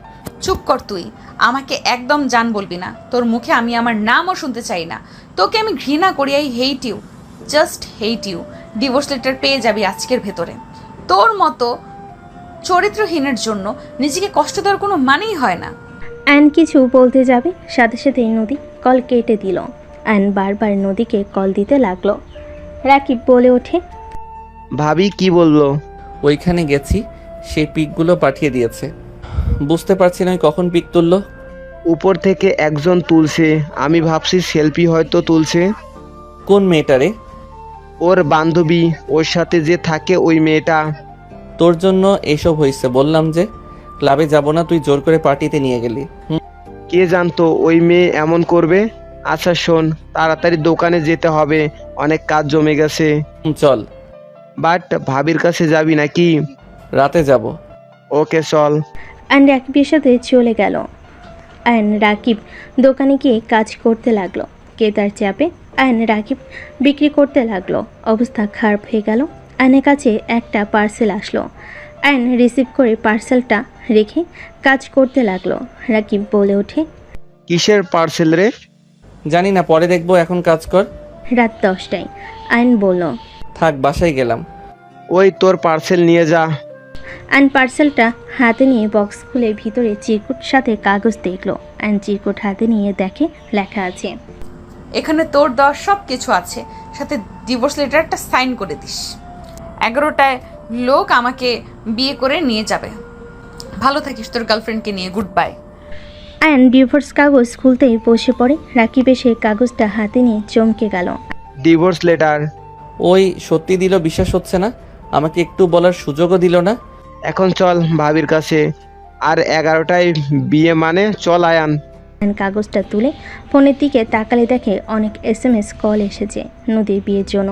চুপ কর তুই, আমাকে একদম জান বলবি না। তোর মুখে আমি আমার নামও শুনতে চাই না। তোকে আমি ঘৃণা করি। I hate you, just hate you. Divorce letter পেয়ে যাবি আজকের ভেতরে। তোর মতো চরিত্রহীনের জন্য নিজেকে কষ্ট দেওয়ার কোনো মানেই হয় না। আয়ন কিছু বলতে যাবে সাথে সাথেই নদী কল কেটে দিল। আয়ন বারবার নদীকে কল দিতে লাগলো। রাকিব বলে ওঠে, ভাবি কি বললো? ওইখানে গেছি, সেই পিকগুলো পাঠিয়ে দিয়েছে। বুঝতে পারছি না ওই কখন পিক তুললো। উপর থেকে একজন তুলছে, আমি ভাবছি সেলফি হয়তো তুলছে। কোন মেয়েটারে? ওর বান্ধবী, ওর সাথে যে থাকে ওই মেয়েটা। তোর জন্য এসব হয়েছে। বললাম যে ক্লাবে যাব না, তুই জোর করে পার্টিতে নিয়ে গেলি। কে জানতো ওই মেয়ে এমন করবে? আচ্ছা শোন, তাড়াতাড়ি দোকানে যেতে হবে, অনেক কাজ জমে গেছে। চল। বাট ভাবির কাছে যাবি নাকি? রাতে যাব। ওকে চল। আয়ন রাকিবের সাথে চলে গেল। আয়ন রাকিব দোকানে গিয়ে কাজ করতে লাগলো। কেতার চাপে আয়ন রাকিব বিক্রি করতে লাগলো। অবস্থা খারাপ হয়ে গেল। আয়নের কাছে একটা পার্সেল আসলো। আয়ন রিসিভ করে পার্সেলটা রেখে কাজ করতে লাগলো। রাকিব বলে ওঠে, কিসের পার্সেল রে? জানি না, পরে দেখবো, এখন কাজ কর। রাত 10টায়। আয়ন বলল, থাক, বাসায় গেলাম। ওই তোর পার্সেল নিয়ে যা। আয়ন পার্সেলটা হাতে নিয়ে বক্স খুলে ভিতরে চিরকুট সাথে কাগজ দেখলো। আয়ন চিরকুট হাতে নিয়ে দেখে লেখা আছে, এখানে তোর দেওয়া সব কিছু আছে, সাথে ডিভোর্স লেটারটা সাইন করে দিস। 11টায় লোক আমাকে বিয়ে করে নিয়ে যাবে। ভালো থাকিস তোর গার্লফ্রেন্ডকে নিয়ে। Good bye. আয়ন ডিভোর্স কাগজ খুলতেই বসে পড়ে। রাকিব এসে কাগজটা হাতে নিয়ে চমকে গেল। Divorce letter? ওই সত্যি দিল, বিশ্বাস হচ্ছে না। আমাকে একটু বলার সুযোগও দিল না। এখন চল ভাবির কাছে, আর 11টায় বিয়ে মানে। চল আয়ান। আয়ন কাগজটা তুলে ফোনের দিকে তাকালে দেখে অনেক SMS কল এসেছে নদীর বিয়ের জন্য।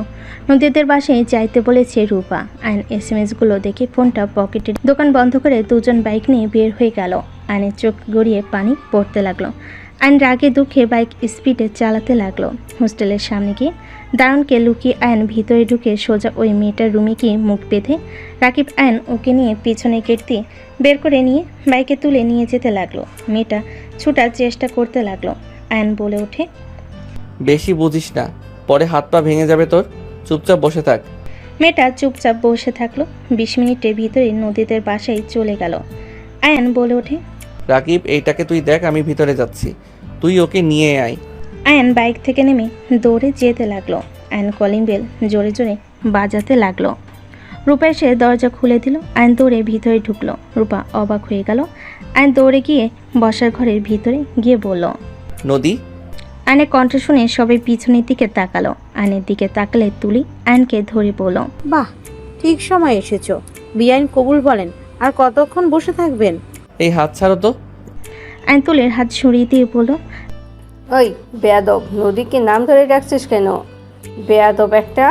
নদীদের বাসায় যাইতে বলেছে রূপা। আয়ন SMSগুলো দেখে ফোনটা পকেটে দোকান বন্ধ করে দুজন বাইক নিয়ে বের হয়ে গেল। আয়নের চোখ গড়িয়ে পানি পড়তে লাগলো। আয়ন রাগে দুঃখে বাইক স্পিডে চালাতে লাগলো। হোস্টেলের সামনে গিয়ে দারুণকে লুকিয়ে আয়ন ভিতরে ঢুকে সোজা ওই মেয়েটার রুমে গিয়ে মুখ বেঁধে রাকিব আয়ন ওকে নিয়ে পিছনে গেট দিয়ে বের করে নিয়ে বাইকে তুলে নিয়ে যেতে লাগলো। মেয়েটা ছুটার চেষ্টা করতে লাগলো। আয়ন বলে ওঠে, বেশি বুঝিস না, পরে হাত পা ভেঙে যাবে তোর, চুপচাপ বসে থাক। মেয়েটা চুপচাপ বসে থাকলো। 20 মিনিটের ভিতরে নদীদের বাসায় চলে গেল। আয়ন বলে ওঠে, রাকিব, এইটাকে তুই দেখ, আমি ভিতরে যাচ্ছি, তুই ওকে নিয়ে আয়। আয়ন বাইক থেকে নেমে দৌড়ে যেতে লাগলো। আয়ন কলিং বেল জোরে জোরে বাজাতে লাগলো। রূপা এসে দরজা খুলে দিল। আয়ন দৌড়ে ভিতরে ঢুকলো। রূপা অবাক হয়ে গেল। আয়ন দৌড়ে গিয়ে বসার ঘরের ভিতরে গিয়ে বলল, নদী। আয়নের কণ্ঠ শুনে সবাই পিছনের দিকে তাকালো। আয়নের দিকে তাকালে তুলি আয়নকে ধরে বলল, বাহ, ঠিক সময় এসেছো। বিআইন কবুল বলেন, আর কতক্ষণ বসে থাকবেন? এই হাত ছাড়ো তো। আয়ন তুলির হাত সরিয়ে দিয়ে বলল, ওই বেয়াদব, নদীকে নাম ধরে ডাকছিস কেন? বেয়াদব একটা।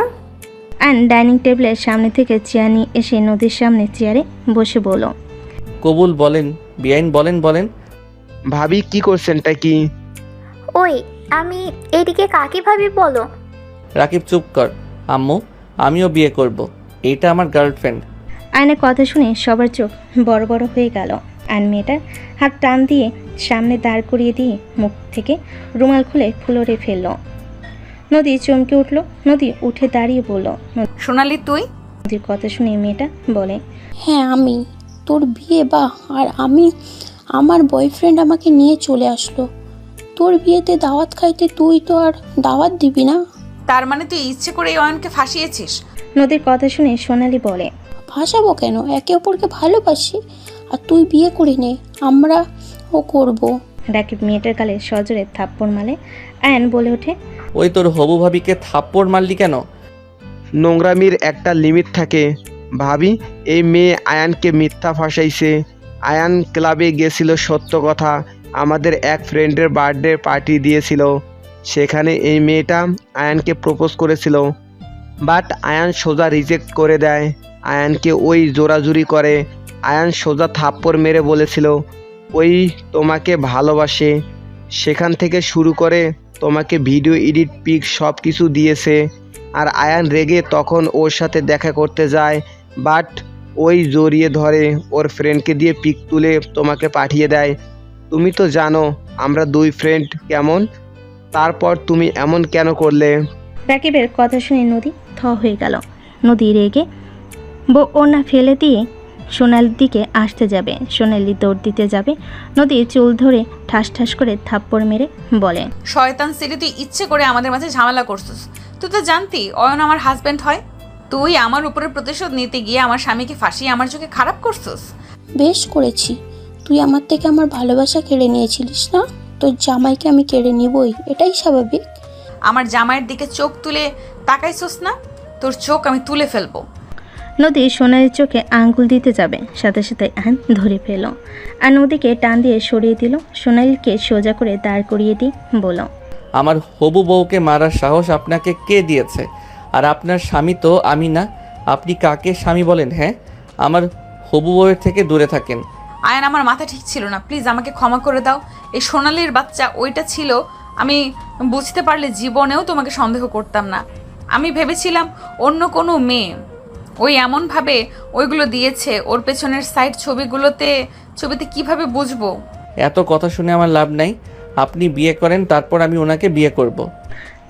আয়ন ডাইনিং টেবিলের সামনে থেকে চেয়ার নিয়ে এসে নদীর সামনে চেয়ারে বসে বলল, কবুল বলেন বিআইন, বলেন বলেন। ভাবি কি করছেনটা কি? ওই আমি এদিকে কাকে ভাবি বলো? রাকিব চুপ কর। আম্মু, আমিও বিয়ে করব, এইটা আমার গার্লফ্রেন্ড। আয়নের কথা শুনে সবার চোখ বড় বড় হয়ে গেল। আয়ন মেয়েটার হাত টান দিয়ে সামনে দাঁড় করিয়ে দিয়ে মুখ থেকে রুমাল খুলে ফ্লোরে ফেলল। নদী চমকে উঠল। নদী উঠে দাঁড়িয়ে বলল, সোনালি তুই? নদীর কথা শুনে মেয়েটা বলে, হ্যাঁ আমি। তোর বিয়ে আর আমার বয়ফ্রেন্ড আমাকে নিয়ে চলে আসলো। তোর বিয়েতে দাওয়াত খাইতে তুই তো আর দাওয়াত দিবি না? তার মানে তুই ইচ্ছে করে এই অয়নকে ফাঁসিয়েছিস? নদীর কথা শুনে সোনালি বলে, ফাঁসাবো কেন? একে অপরকে ভালোবাসি। আর তুই বিয়ে করে নে, আমরা ও করবো। রাকিব মেয়েটার গালে সজোরে থাপ্পড় মারে। আয়ন বলে ওঠে, ওই তোর হবু ভাবিকে থাপ্পড় মারলি কেন? নোংরামির একটা লিমিট থাকে ভাবি। এই মেয়ে আয়ানকে মিথ্যা ফাঁসাইছে। আয়ান ক্লাবে গেছিল, সত্য কথা, আমাদের এক ফ্রেন্ডের বার্থডে পার্টি দিয়েছিল। সেখানে এই মেয়েটা আয়ানকে প্রপোজ করেছিল, বাট আয়ান সোজা রিজেক্ট করে দেয়। আয়ানকে ওই জোরাজুরি করে। আয়ান সোজা থাপ্পড় মেরে বলেছিল ওই তোমাকে ভালোবাসে। সেখান থেকে শুরু করে তোমাকে ভিডিও এডিট পিক সব কিছু দিয়েছে। আর আয়ান রেগে তখন ওর সাথে দেখা করতে যায়, বাট ওই জড়িয়ে ধরে ওর ফ্রেন্ডকে দিয়ে পিক তুলে তোমাকে পাঠিয়ে দেয়। তুমি তো জানো আমরা দুই ফ্রেন্ড কেমন, তারপর তুমি এমন কেন করলে? রাকিবের কথা শুনে নদী থ হয়ে গেল। নদী রেগে ওনা ফেলে দিয়ে সোনালির দিকে আসতে যাবে। সোনালি দৌড় দিতে যাবে। নদী চুল ধরে ঠাস ঠাস করে থাপ্পড় মেরে বলে, শয়তান সেরি, তুই ইচ্ছে করে আমাদের মাঝে ঝামেলা করছিস। তুই তো জানতি অয়ন আমার হাজবেন্ড হয়। তুই আমার উপরে প্রতিশোধ নিতে গিয়ে আমার স্বামীকে ফাঁসিয়ে আমার চোখে খারাপ করছিস। বেশ করেছি। তুই আমার থেকে আমার ভালোবাসা কেড়ে নিয়েছিলিস না? তোর জামাইকে আমি কেড়ে নিবই, এটাই স্বাভাবিক। আমার জামাইয়ের দিকে চোখ তুলে তাকাইছিস না? তোর চোখ আমি তুলে ফেলবো। নদী সোনালির চোখে আঙ্গুল দিতে যাবে, সাথে সাথে আয়ন ধরে ফেল আর নদীকে টান দিয়ে সরিয়ে দিল। সোনালিকে সোজা করে দাঁড় করিয়ে দিয়ে বলল, আমার হবু বউকে মারার সাহস আপনাকে কে দিয়েছে? আর আপনার স্বামী তো আমি না, আপনি কাকে স্বামী বলেন? হ্যাঁ, আমার হবু বউয়ের থেকে দূরে থাকেন। আয়ন, আমার মাথা ঠিক ছিল না, প্লিজ আমাকে ক্ষমা করে দাও। এই সোনালির বাচ্চা ওইটা ছিল, আমি বুঝতে পারলে জীবনেও তোমাকে সন্দেহ করতাম না। আমি ভেবেছিলাম অন্য কোনো মেয়ে। ওই এমনভাবে ওইগুলো দিয়েছে, ওর পেছনের সাইড ছবিতে কিভাবে বুঝবো? এত কথা শুনে আমার লাভ নাই, আপনি বিয়ে করেন, তারপর আমি ওনাকে বিয়ে করব।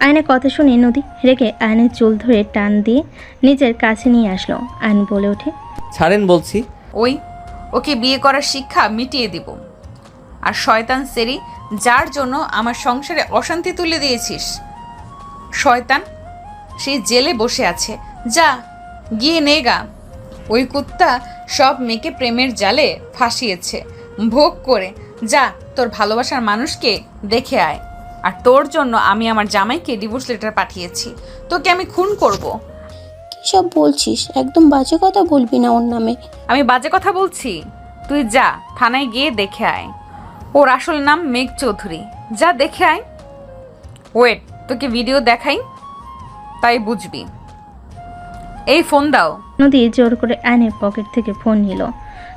আয়নের কথা শুনে নদী রেগে আয়নের চুল ধরে টান দিয়ে নিজের কাছে নিয়ে আসলো। আয়ন বলে ওঠে, ছাড়েন বলছি। ওকে বিয়ে করার শিক্ষা মিটিয়ে দিব। আর শয়তান সেরি, যার জন্য আমার সংসারে অশান্তি তুলে দিয়েছিস, শয়তান সেই জেলে বসে আছে, যা গিয়ে নেগা। ওই কুত্তা সব মেয়েকে প্রেমের জালে ফাঁসিয়েছে, ভোগ করে যা তোর ভালোবাসার মানুষকে দেখে আয়। আর তোর জন্য আমি আমার জামাইকে ডিভোর্স লেটার পাঠিয়েছি, তোকে আমি খুন করব। কি সব বলছিস? একদম বাজে কথা বলবি না ওর নামে। আমি বাজে কথা বলছি? তুই যা থানায় গিয়ে দেখে আয়। ওর আসল নাম মেঘ চৌধুরী, যা দেখে আয়। ওয়েট, তোকে ভিডিও দেখাই, তাই বুঝবি। এই ফোন দাও। নদী জোর করে আয়নের পকেট থেকে ফোন নিল।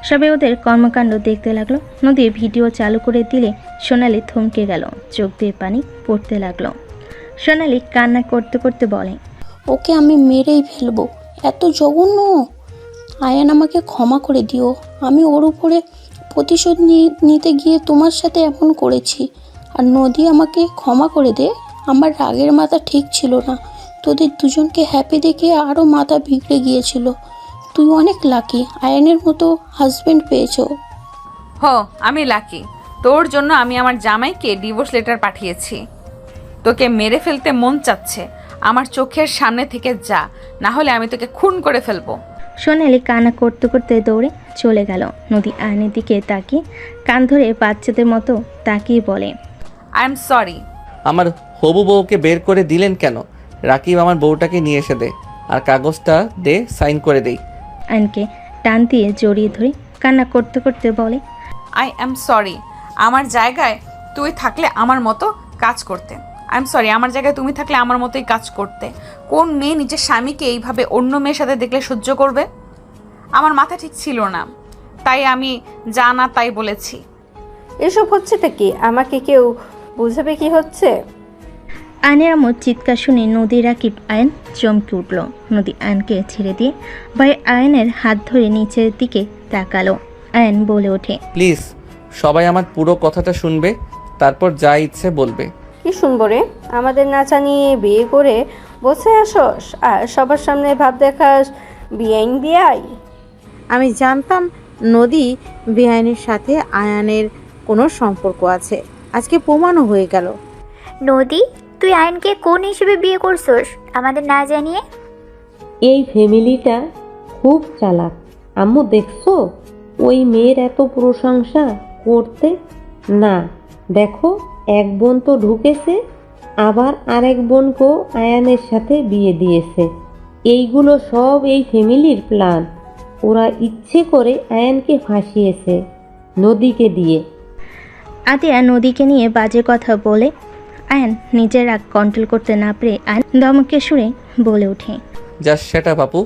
সবাই ওদের কর্মকাণ্ড দেখতে লাগলো। নদী ভিডিও চালু করে দিলে সোনালি থমকে গেল, চোখ দিয়ে পানি পড়তে লাগলো। সোনালি কান্না করতে করতে বলে, ওকে আমি মেরেই ফেলবো, এত জঘন্য। আয়ান আমাকে ক্ষমা করে দিও, আমি ওর উপরে প্রতিশোধ নিতে গিয়ে তোমার সাথে এমন করেছি। আর নদী আমাকে ক্ষমা করে দে, আমার রাগের মাথা ঠিক ছিল না। তোদের দুজনকে হ্যাপি দেখে আরও মাথা বিগড়ে গিয়েছিল। তুই অনেক লাকি, আয়ানের মতো হাজবেন্ড পেয়েছো। আমি লাকি। তোর জন্য আমি আমার জামাইকে ডিভোর্স লেটার পাঠিয়েছি। তোকে মেরে ফেলতে মন চাচ্ছে, আমার চোখের সামনে থেকে যা, না হলে আমি তোকে খুন করে ফেলবো। সোনালি কান্না করতে করতে দৌড়ে চলে গেল। নদী আয়নের দিকে তাকিয়ে কান ধরে বাচ্চাদের মতো তাকিয়ে বলে, আই এম সরি। আমার হবু বউকে বের করে দিলেন কেন? রাকিব আমার বউটাকে নিয়ে এসে দে, আর কাগজটা দে, সাইন করে দেই। আয়নকে টান দিয়ে জড়িয়ে ধরে কান্না করতে করতে বলে, আই এম সরি। আমার জায়গায় তুই থাকলে আমার মতো কাজ করতে। আই এম সরি, আমার জায়গায় তুমি থাকলে আমার মতোই কাজ করতে। কোন মেয়ে নিজের স্বামীকে এইভাবে অন্য মেয়ের সাথে দেখলে সহ্য করবে? আমার মাথা ঠিক ছিল না, তাই আমি যা না তাই বলেছি। এসব হচ্ছেটা কি? আমাকে কেউ বুঝাবে কি হচ্ছে? আয়নের আম্মুর চিৎকার শুনে নদী রাকিব আয়ন চমকে উঠল। নদী আয়নকে ছেড়ে দিয়ে ভাই আয়নের হাত ধরে নিচের দিকে তাকালো। আয়ন বলে ওঠে, প্লিজ সবাই আমার পুরো কথাটা শুনবে, তারপর যা ইচ্ছে বলবে। কি শুনবো রে? আমাদের না জানিয়ে বিয়ে করে বসে আসস আর সবার সামনে ভাব দেখাস বিআইন বিআই। আমি জানতাম নদী বেআইনের সাথে আয়ানের কোনো সম্পর্ক আছে, আজকে প্রমাণও হয়ে গেল। নদী, তুই আয়নকে কোন হিসেবে বিয়ে করছস আমাদের না জানিয়ে? এই ফ্যামিলিটা খুব চালাক। আম্মু দেখছো ওই মেয়ের এত প্রশংসা করতে? না, দেখো এক বোন তো ঢুকেছে, আবার আরেক বোনকেও আয়ানের সাথে বিয়ে দিয়েছে। এইগুলো সব এই ফ্যামিলির প্ল্যান। ওরা ইচ্ছে করে আয়ানকে ফাঁসিয়েছে নদীকে দিয়ে। আতিয়া নদীকে নিয়ে বাজে কথা বলে আয়ন নিজের রাগ কন্ট্রোল করতে না পেরে আয়ন ধমকে সুরে বলে ওঠে, জাস্ট সেটা বাপু,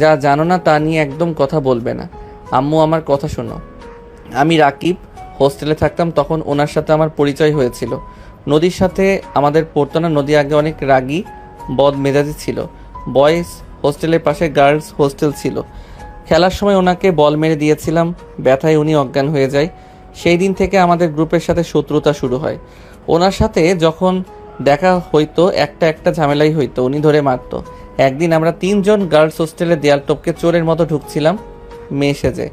যা জানো না তা নিয়ে একদম কথা বলবে না। আম্মু আমার কথা শোনো। আমি রাকিব হোস্টেলে থাকতাম, তখন ওনার সাথে আমার পরিচয় হয়েছিল। নদীর সাথে আমাদের পড়তো না। নদী আগে অনেক রাগী বদ মেজাজি ছিল। বয়েজ হোস্টেলের পাশে গার্লস হোস্টেল ছিল। খেলার সময় ওনাকে বল মেরে দিয়েছিলাম, ব্যথায় উনি অজ্ঞান হয়ে যায়। সেই দিন থেকে আমাদের গ্রুপের সাথে শত্রুতা শুরু হয়। ওনার সাথে যখন দেখা হইতো একটা ঝামেলাই হইতো, উনি ধরে মারতো। একদিন আমরা 3 জন গার্লস হোস্টেলে দেয়াল টপকে চোরের মতো ঢুকছিলাম মেয়ে সেজে।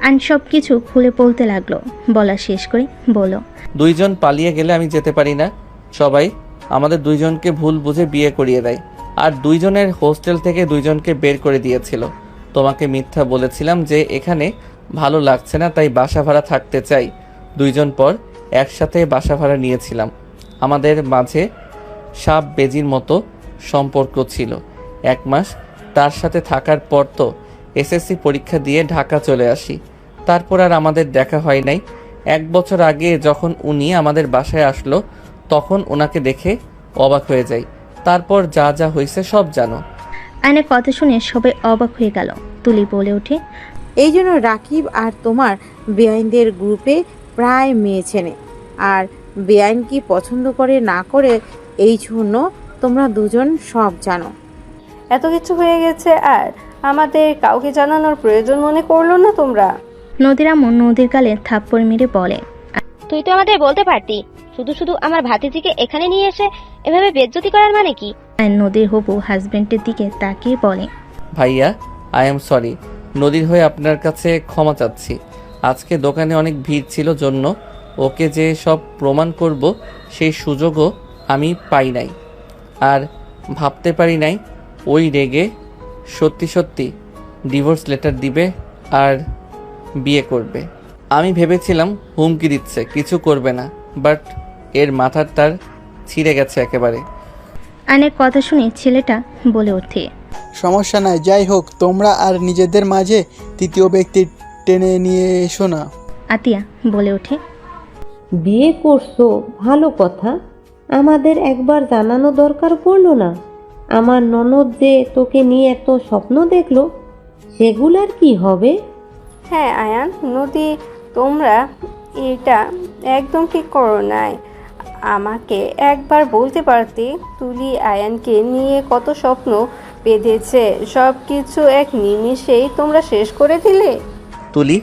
আয়ন সব কিছু খুলে বলতে লাগলো। বলা শেষ করে বলো, 2 জন পালিয়ে গেলে আমি যেতে পারি না। সবাই আমাদের 2 জনকে ভুল বুঝে বিয়ে করিয়ে দেয়, আর 2 জনের হোস্টেল থেকে 2 জনকে বের করে দিয়েছিল। তোমাকে মিথ্যা বলেছিলাম যে এখানে ভালো লাগছে না, তাই বাসা ভাড়া থাকতে চাই। 2 জন পর একসাথে বাসা ভাড়া নিয়েছিলাম। আমাদের মাঝে সাপ বেজির মতো সম্পর্ক ছিল। 1 মাস তার সাথে থাকার পর তো এসএসসি পরীক্ষা দিয়ে ঢাকা চলে আসি। তারপর আর আমাদের দেখা হয় নাই। 1 বছর আগে যখন উনি আমাদের বাসায় আসলো, তখন ওনাকে দেখে অবাক হয়ে যাই। তারপর যা যা হয়েছে সব জানো। আয়নের কথা শুনে সবাই অবাক হয়ে গেল। তুলি বলে ওঠে, এই জন্য রাকিব আর তোমার বেআইনদের গ্রুপে প্রায় মেয়ে চেনে, আর বেআইন কি পছন্দ করে না করে এই জন্য তোমরা 2 জন সব জানো। এত কিছু হয়ে গেছে আর আমাদের কাউকে জানানোর প্রয়োজন মনে করলো না তোমরা? নদীর আম্মু নদীর গালে থাপ্পড় মেরে বলে, তুই তো আমাদের বলতে পারতি, শুধু শুধু আমার ভাতিজিকে এখানে নিয়ে এসে এভাবে বেজ্জতি করার মানে কি? আয়ন নদীর হবু হাজবেন্ডের দিকে তাকিয়ে বলে, ভাইয়া, আই এম সরি। নদীর হয়ে আপনার কাছে ক্ষমা চাচ্ছি। আজকে দোকানে অনেক ভিড় ছিল জন্য ওকে যে সব প্রমাণ করব সেই সুযোগও আমি পাই নাই, আর ভাবতে পারি নাই ওই রেগে সত্যি সত্যি ডিভোর্স লেটার দিবে আর বিয়ে করবে। আমি ভেবেছিলাম হুমকি দিচ্ছে, কিছু করবে না, বাট এর মাথার তার ছিঁড়ে গেছে একেবারে। আয়নের কথা শুনে ছেলেটা বলে ওঠে, সমস্যা নাই, যাই হোক তোমরা আর নিজেদের মাঝে তৃতীয় ব্যক্তি টেনে নিয়ে এসো না। আতিয়া বলে ওঠে, বিয়ে করছো ভালো কথা, আমাদের একবার জানানো দরকার পড়লো না? আমার ননদ যে তোকে নিয়ে এত স্বপ্ন দেখলো, সেগুলার কি হবে? হ্যাঁ আয়ান, নদী, তোমরা এটা একদম ঠিক করো নাই। আমাকে একবার বলতে পারতে, তুলি আয়ানকে নিয়ে কত স্বপ্ন বেঁধেছে, সব কিছু এক নিমিষেই তোমরা শেষ করে দিলে। তুলি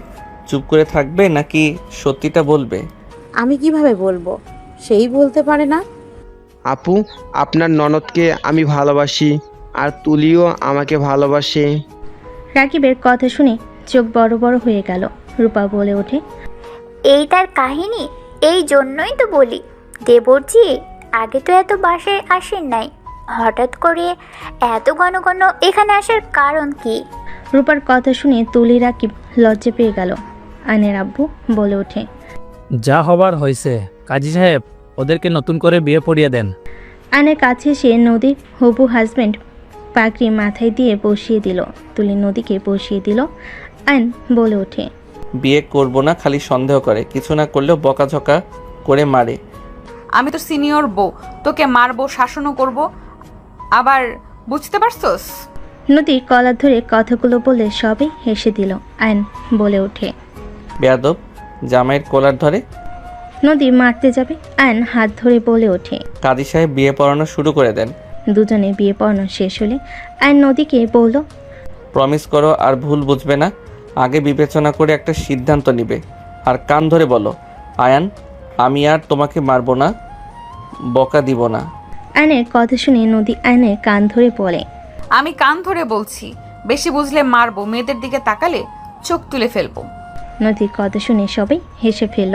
চুপ করে থাকবে নাকি সত্যিটা বলবে? আমি কিভাবে বলবো? সেই বলতে পারে না। আপু, আপনার ননদকে আমি ভালোবাসি, আর তুলিও আমাকে ভালোবাসে। রাকিবের কথা শুনে চোখ বড় বড় হয়ে গেল। রূপা বলে ওঠে, এই তার কাহিনী, এই জন্যই তো বলি দেবরজি আগে তো এত বাসায় আসেন নাই, হঠাৎ করে এত ঘন ঘন এখানে আসার কারণ কি? রূপার কথা শুনে তুলি রাকিব লজ্জা পেয়ে গেল। আয়নের আব্বু বলে ওঠে, যা হবার হয়েছে, কাজী সাহেব ওদেরকে নতুন করে বিয়ে পড়িয়ে দেন। আয়নের কাছে এসে নদীর হবু হাজব্যান্ড পাগড়ি মাথায় দিয়ে বসিয়ে দিল। তুলি নদীকে বসিয়ে দিল। আয়ন বলে ওঠে, বিয়ে করব না, খালি সন্দেহ করে, কিছু না করলেও বকাঝকা করে মারে। আমি তো সিনিয়র বউ, তোকে মারবো, শাসনও করব, আবার বুঝতে পারছস? নদী কলার ধরে কথাগুলো বলে সবে হেসে দিল। আয়ন বলে ওঠে, বেয়াদব, জামাইয়ের কোলার ধরে। নদী মারতে যাবে, আয়ন হাত ধরে বলে ওঠে। কাজী সাহেব বিয়ে পড়ানো শুরু করে দেন। দুজনে বিয়ে পড়ানো শেষ হলে আয়ন নদীকে বলল, প্রমিস করো আর ভুল বুঝবে না, আগে বিবেচনা করে একটা সিদ্ধান্ত নিবে। আর কান ধরে বলো, আয়ান আমি আর তোমাকে মারবো না, বকা দিব না। আয়নের কথা শুনে নদী আয়নের কান ধরে বলে, আমি কান ধরে বলছি, বেশি বুঝলে মারবো, মেয়েদের দিকে তাকালে চোখ তুলে ফেলবো। নদীর কথা শুনে সবাই হেসে ফেলল।